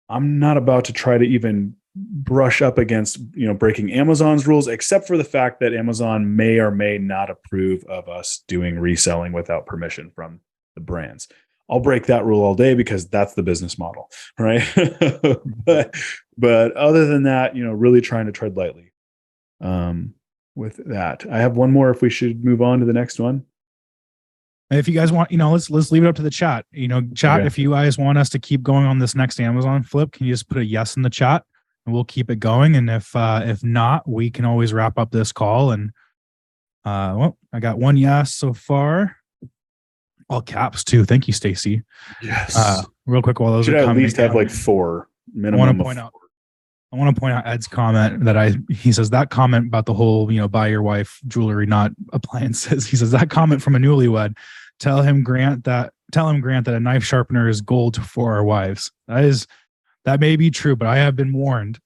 I'm not about to try to even brush up against, breaking Amazon's rules, except for the fact that Amazon may or may not approve of us doing reselling without permission from the brands. I'll break that rule all day because that's the business model, right? but other than that, really trying to tread lightly with that. I have one more if we should move on to the next one. If you guys want, let's leave it up to the chat. Chat, okay. If you guys want us to keep going on this next Amazon flip, can you just put a yes in the chat and we'll keep it going? And if not, we can always wrap up this call. And I got one yes so far. All caps too. Thank you, Stacy. Yes. Real quick, while those should are coming, at least have like 4 minimum. I want to point out Ed's comment that he says that comment about the whole, buy your wife jewelry, not appliances. He says that comment from a newlywed. Tell him Grant that a knife sharpener is gold for our wives. That may be true, but I have been warned.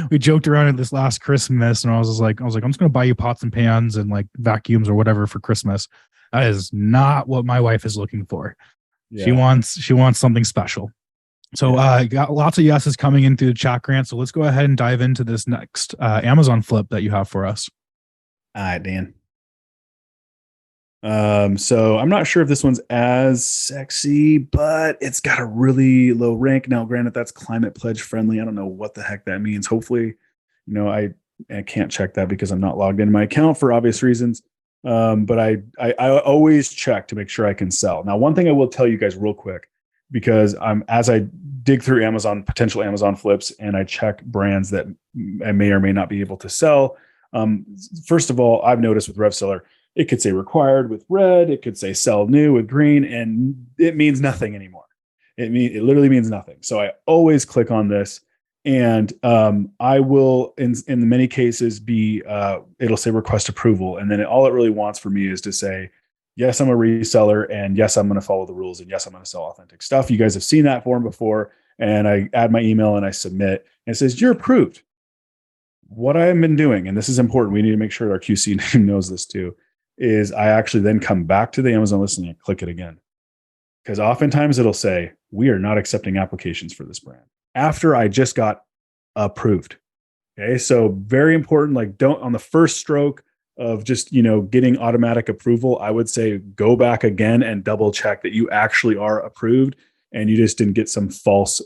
We joked around at this last Christmas, and I was like, I'm just going to buy you pots and pans and like vacuums or whatever for Christmas. That is not what my wife is looking for. Yeah. She wants something special. So got lots of yeses coming in through the chat, Grant. So let's go ahead and dive into this next Amazon flip that you have for us. All right, Dan. So I'm not sure if this one's as sexy, but it's got a really low rank. Now, granted, that's climate pledge friendly. I don't know what the heck that means. Hopefully, I can't check that because I'm not logged into my account for obvious reasons. But I always check to make sure I can sell. Now, one thing I will tell you guys real quick, because as I dig through potential Amazon flips, and I check brands that I may or may not be able to sell. First of all, I've noticed with RevSeller, it could say required with red, it could say sell new with green, and it means nothing anymore. It literally means nothing. So I always click on this, and I will, in many cases, it'll say request approval, and then all it really wants for me is to say, yes, I'm a reseller, and yes, I'm going to follow the rules, and yes, I'm going to sell authentic stuff. You guys have seen that form before, and I add my email and I submit, and it says you're approved. What I have been doing, and this is important, we need to make sure our QC team knows this too, is I actually then come back to the Amazon listing and click it again. Because oftentimes it'll say, we are not accepting applications for this brand after I just got approved. Okay. So very important, like don't, on the first stroke of just, getting automatic approval, I would say go back again and double check that you actually are approved and you just didn't get some false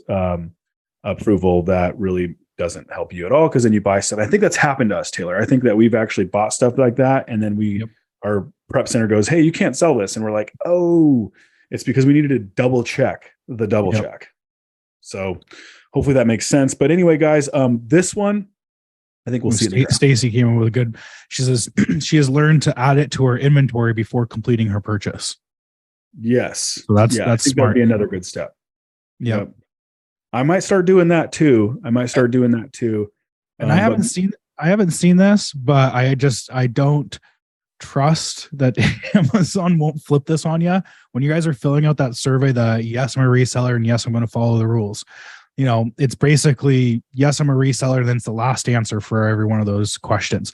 approval that really doesn't help you at all. Cause then you buy stuff. I think that's happened to us, Taylor. I think that we've actually bought stuff like that. And then our prep center goes, hey, you can't sell this. And we're like, oh, it's because we needed to double check the double check. So hopefully that makes sense. But anyway, guys, this one, I think we'll see it. Stacy came in with a good, she says she has learned to add it to her inventory before completing her purchase. Yes. So that's smart. That'd be another good step. Yep. I might start doing that too. And I haven't seen this, but I don't trust that Amazon won't flip this on you when you guys are filling out that survey. Yes, I'm a reseller, and yes, I'm going to follow the rules. It's basically yes, I'm a reseller. And then it's the last answer for every one of those questions.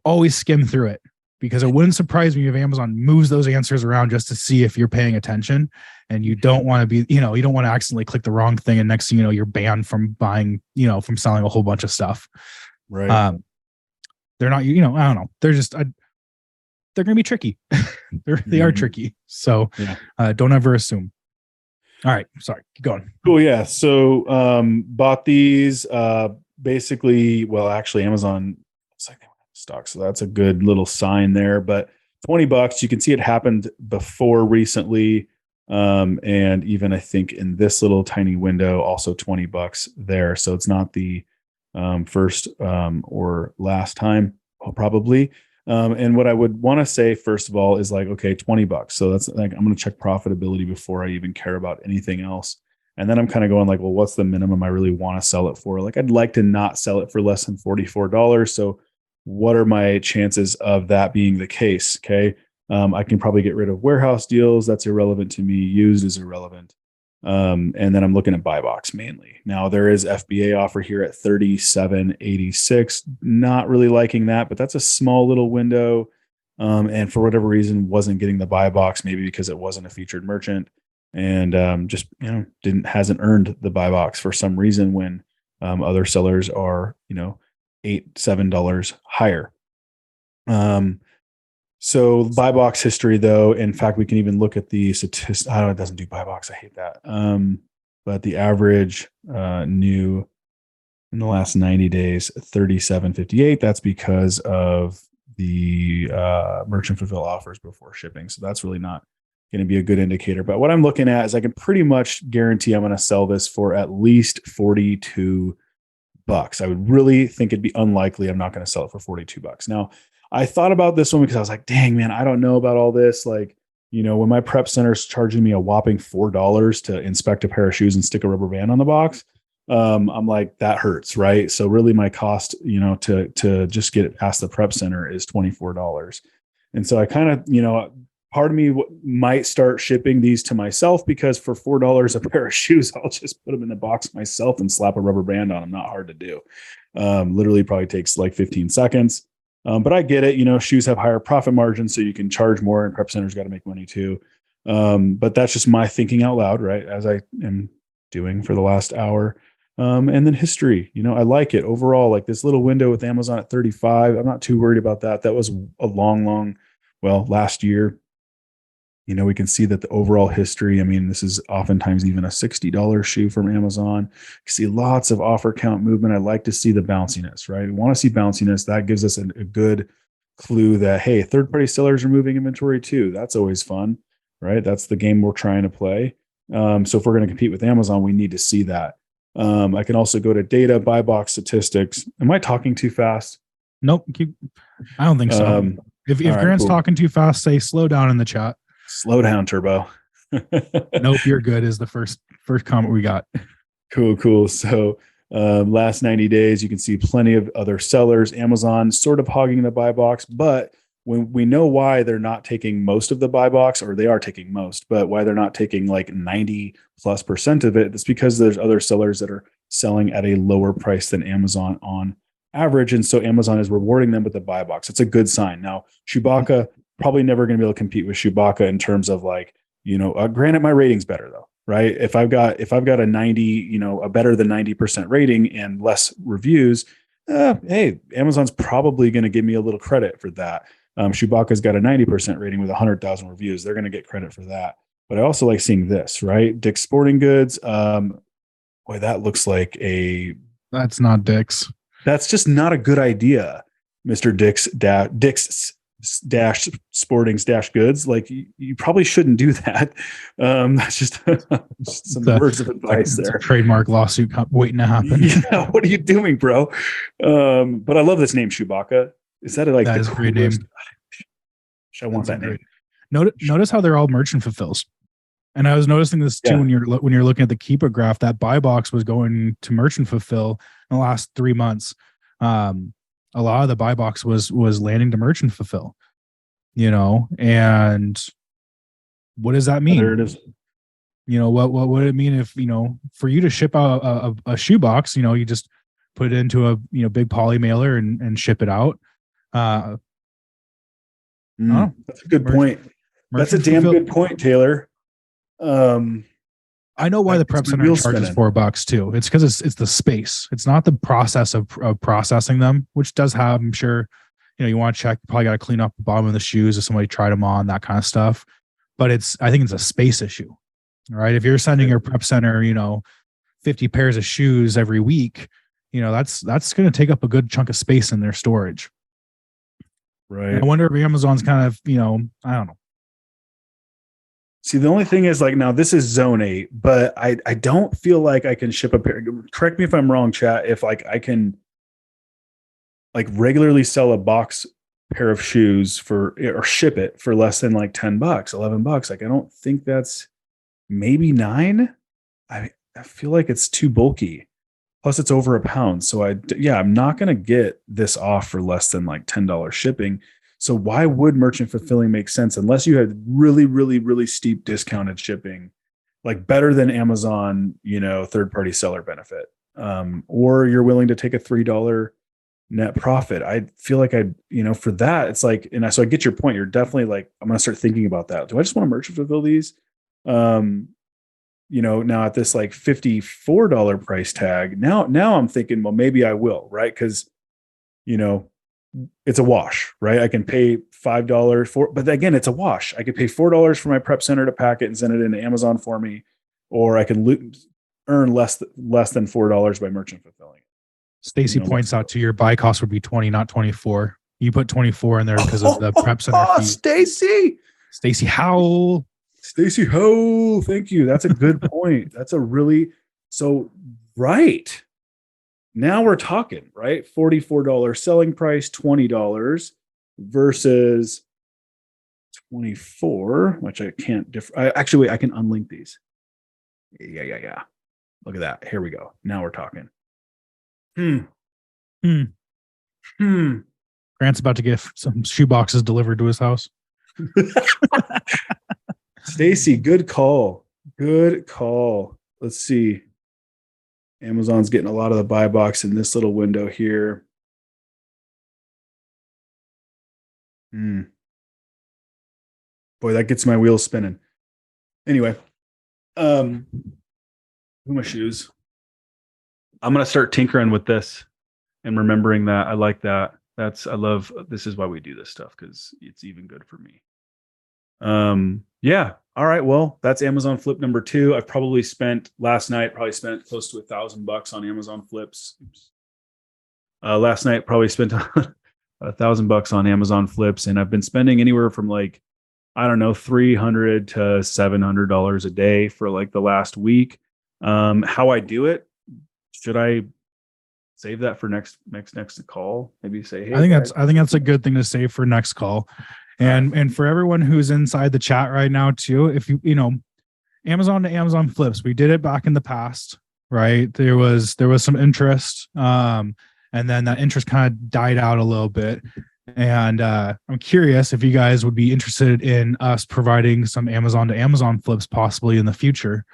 Always skim through it, because it wouldn't surprise me if Amazon moves those answers around just to see if you're paying attention. And you don't want to be, you don't want to accidentally click the wrong thing. And next thing you know, you're banned from buying, from selling a whole bunch of stuff. Right. They're not, I don't know. They're just, they're going to be tricky. They are tricky. So don't ever assume. All right. Sorry. Keep going. Cool. Yeah. So bought these basically, actually Amazon, it's like they went out of stock. So that's a good little sign there, but $20, you can see it happened before recently. And even I think in this little tiny window, also $20 there. So it's not the first or last time, probably. And what I would want to say, first of all, is like, okay, $20. So that's like, I'm going to check profitability before I even care about anything else. And then I'm kind of going like, well, what's the minimum I really want to sell it for? Like, I'd like to not sell it for less than $44. So what are my chances of that being the case? Okay. I can probably get rid of warehouse deals. That's irrelevant to me. Used is irrelevant. And then I'm looking at buy box mainly. Now there is FBA offer here at $37.86. Not really liking that, but that's a small little window. And for whatever reason, wasn't getting the buy box, maybe because it wasn't a featured merchant, and hasn't earned the buy box for some reason when other sellers are $8-7 higher. So buy box history, though, in fact, we can even look at the statistics. I don't know, it doesn't do buy box. I hate that. But the average new in the last 90 days, 37.58. That's because of the merchant fulfill offers before shipping. So that's really not going to be a good indicator. But what I'm looking at is I can pretty much guarantee I'm going to sell this for at least $42. I would really think it'd be unlikely I'm not going to sell it for $42. Now, I thought about this one because I was like, dang, man, I don't know about all this. Like, when my prep center's charging me a whopping $4 to inspect a pair of shoes and stick a rubber band on the box, I'm like, that hurts, right? So really my cost, to just get it past the prep center is $24. And so I kind of, part of me might start shipping these to myself, because for $4 a pair of shoes, I'll just put them in the box myself and slap a rubber band on them. Not hard to do. Literally probably takes like 15 seconds. But I get it, shoes have higher profit margins, so you can charge more, and prep centers got to make money too. But that's just my thinking out loud, right? As I am doing for the last hour. And then history, I like it overall, like this little window with Amazon at 35. I'm not too worried about that. That was a long, last year. We can see that the overall history, this is oftentimes even a $60 shoe from Amazon. You see lots of offer count movement. I like to see the bounciness, right? We want to see bounciness. That gives us a good clue that, hey, third-party sellers are moving inventory too. That's always fun, right? That's the game we're trying to play. So if we're going to compete with Amazon, we need to see that. I can also go to data, buy box statistics. Am I talking too fast? Nope. I don't think so. If Grant's talking too fast, say slow down in the chat. Slow down, Turbo. Nope, you're good is the first comment we got. Cool. So last 90 days, you can see plenty of other sellers. Amazon sort of hogging the buy box, but when we know why they're not taking most of the buy box, or they are taking most, but why they're not taking like 90+% of it, it's because there's other sellers that are selling at a lower price than Amazon on average. And so Amazon is rewarding them with the buy box. It's a good sign. Now, Chewbacca, probably never going to be able to compete with Chewbacca in terms of like, granted, my rating's better though, right? If I've got a 90, a better than 90% rating and less reviews, hey, Amazon's probably going to give me a little credit for that. Chewbacca's got a 90% rating with 100,000 reviews. They're going to get credit for that. But I also like seeing this, right? Dick's Sporting Goods. Boy, that looks like that's not Dick's. That's just not a good idea, Mr. Dick's Sporting's Goods. Like you probably shouldn't do that. That's just some words of advice there. A trademark lawsuit waiting to happen. Yeah, what are you doing, bro? But I love this name, Chewbacca. Is that like that is a great name? I want that name. Notice how they're all merchant fulfills. And I was noticing this too when you're looking at the Keepa graph. That buy box was going to merchant fulfill in the last 3 months. A lot of the buy box was landing to merchant fulfill. And what does that mean? There it is. What would it mean if for you to ship out a shoe box? You just put it into a big poly mailer and ship it out. That's a good point. That's a damn good point, Taylor. I know why the prep center charges $4 too. It's because it's the space. It's not the process of processing them, which does have, I'm sure, you want to check. You probably got to clean up the bottom of the shoes if somebody tried them on, that kind of stuff. But I think it's a space issue, right? If you're sending your prep center, 50 pairs of shoes every week, that's going to take up a good chunk of space in their storage. Right. And I wonder if Amazon's kind of, I don't know. See, the only thing is like, now this is zone 8, but I don't feel like I can ship a pair. Correct me if I'm wrong, chat. If like I can like regularly sell a box pair of shoes or ship it for less than like $10, $11. Like, I don't think that's maybe $9. I feel like it's too bulky. Plus it's over a pound. So I'm not going to get this off for less than like $10 shipping. So why would merchant fulfilling make sense unless you had really, really, really steep discounted shipping, like better than Amazon, third-party seller benefit, or you're willing to take a $3 net profit. I feel like for that, it's like, so I get your point. You're definitely like, I'm going to start thinking about that. Do I just want to merchant fulfill these? Now at this like $54 price tag, now I'm thinking, well, maybe I will, right? Because, it's a wash, right? I can pay $5 for, but again, it's a wash. I could pay $4 for my prep center to pack it and send it into Amazon for me, or I can earn less than $4 by merchant fulfilling it. Stacy points out to your buy cost would be 20, not 24. You put 24 in there because of the prep center fee. Stacy Howell. Thank you. That's a good point. That's right. Now we're talking, right? $44 selling price, $20 versus 24, which I can't actually, I can unlink these. Yeah. Look at that. Here we go. Now we're talking. Grant's about to get some shoe boxes delivered to his house. Stacy, good call. Let's see. Amazon's getting a lot of the buy box in this little window here. Boy, that gets my wheels spinning. Anyway, who my shoes? I'm going to start tinkering with this and remembering that. I like that. This is why we do this stuff, because it's even good for me. Yeah. All right. Well, that's Amazon flip number 2. I've probably spent close to $1,000 on Amazon flips. Last night, probably spent $1,000 on Amazon flips, and I've been spending anywhere from like, I don't know, $300 to $700 a day for like the last week. How I do it? Should I save that for next call? Maybe say, hey, I think that's a good thing to save for next call. And for everyone who's inside the chat right now too, if you Amazon to Amazon flips. We did it back in the past, right? There was some interest, and then that interest kind of died out a little bit. And I'm curious if you guys would be interested in us providing some Amazon to Amazon flips possibly in the future,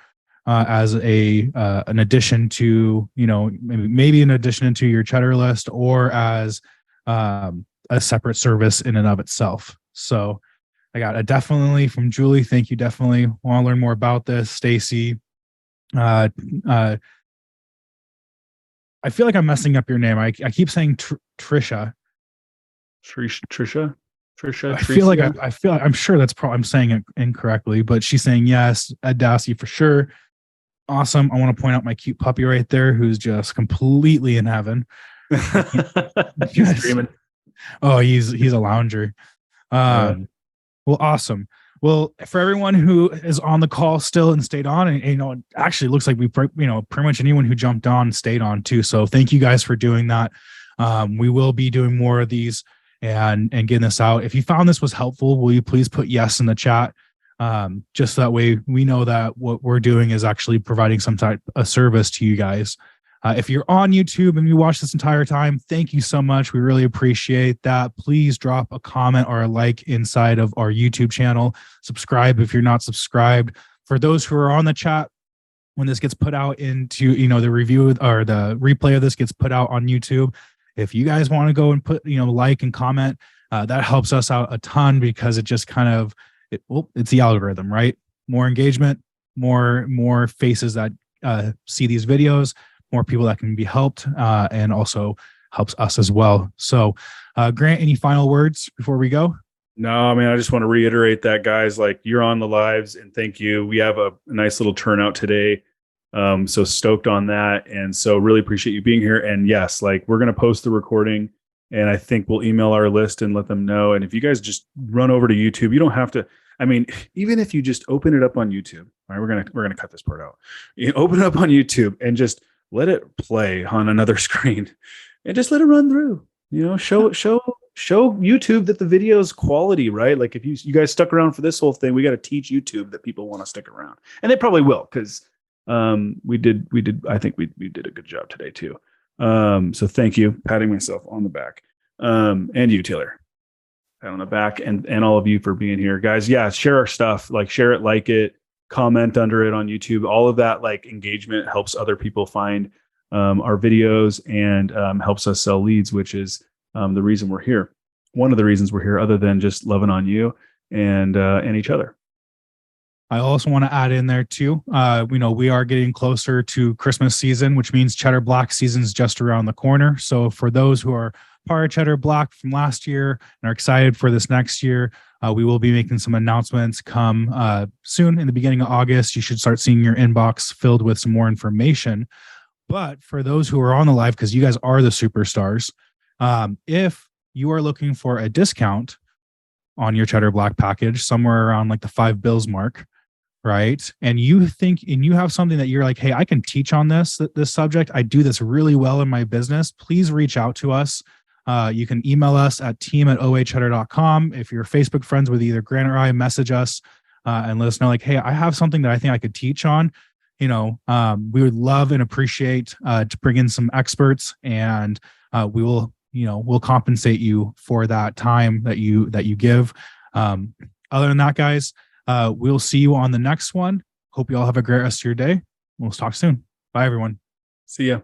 as an addition to, maybe an addition to your cheddar list, or as a separate service in and of itself. So I got a definitely from Julie. Thank you. Definitely want to learn more about this. Stacy. I feel like I'm messing up your name. I keep saying Trisha. Trisha. I feel like I'm sure that's probably I'm saying it incorrectly, but she's saying yes. Ed Dassey for sure. Awesome. I want to point out my cute puppy right there, who's just completely in heaven. He's screaming. Oh, he's a lounger. Well, awesome. Well, for everyone who is on the call still and stayed on, and it actually looks like we, pretty much anyone who jumped on stayed on too. So thank you guys for doing that. We will be doing more of these and getting this out. If you found this was helpful, will you please put yes in the chat? Just so that way we know that what we're doing is actually providing some type of service to you guys. If you're on YouTube and you watch this entire time, thank you so much. We really appreciate that. Please drop a comment or a like inside of our YouTube channel. Subscribe if you're not subscribed. For those who are on the chat, when this gets put out into, the review or the replay of this gets put out on YouTube, if you guys want to go and put, like and comment, that helps us out a ton, because it just kind of, it's the algorithm, right? More engagement, more faces that see these videos, more people that can be helped, and also helps us as well. So, Grant, any final words before we go? No, I mean, I just want to reiterate that, guys, like, you're on the lives, and thank you. We have a nice little turnout today. So stoked on that. And so really appreciate you being here. And yes, like, we're going to post the recording, and I think we'll email our list and let them know. And if you guys just run over to YouTube, you don't have to, I mean, even if you just open it up on YouTube, all right, we're going to cut this part out. You open it up on YouTube and just let it play on another screen and just let it run through, show YouTube that the video is quality, right? Like, if you guys stuck around for this whole thing, we got to teach YouTube that people want to stick around, and they probably will. Cause, we did, I think we did a good job today too. So thank you, patting myself on the back, and you, Taylor, pat on the back, and all of you for being here, guys. Yeah. Share our stuff, like, share it, like it, comment under it on YouTube. All of that, like, engagement helps other people find our videos, and helps us sell leads, which is the reason we're here. One of the reasons we're here, other than just loving on you and each other. I also want to add in there too. We are getting closer to Christmas season, which means Cheddar Black season is just around the corner. So for those who are part of Cheddar Black from last year and are excited for this next year, we will be making some announcements come soon in the beginning of August. You should start seeing your inbox filled with some more information. But for those who are on the live, because you guys are the superstars, if you are looking for a discount on your Cheddar Black package, somewhere around like the $5 mark, right? And you have something that you're like, hey, I can teach on this subject. I do this really well in my business. Please reach out to us. You can email us at team@oacheddar.com. If you're Facebook friends with either Grant or I, message us and let us know, like, hey, I have something that I think I could teach on. We would love and appreciate to bring in some experts, and we will, we'll compensate you for that time that you give. Other than that, guys, we'll see you on the next one. Hope you all have a great rest of your day. We'll talk soon. Bye, everyone. See ya.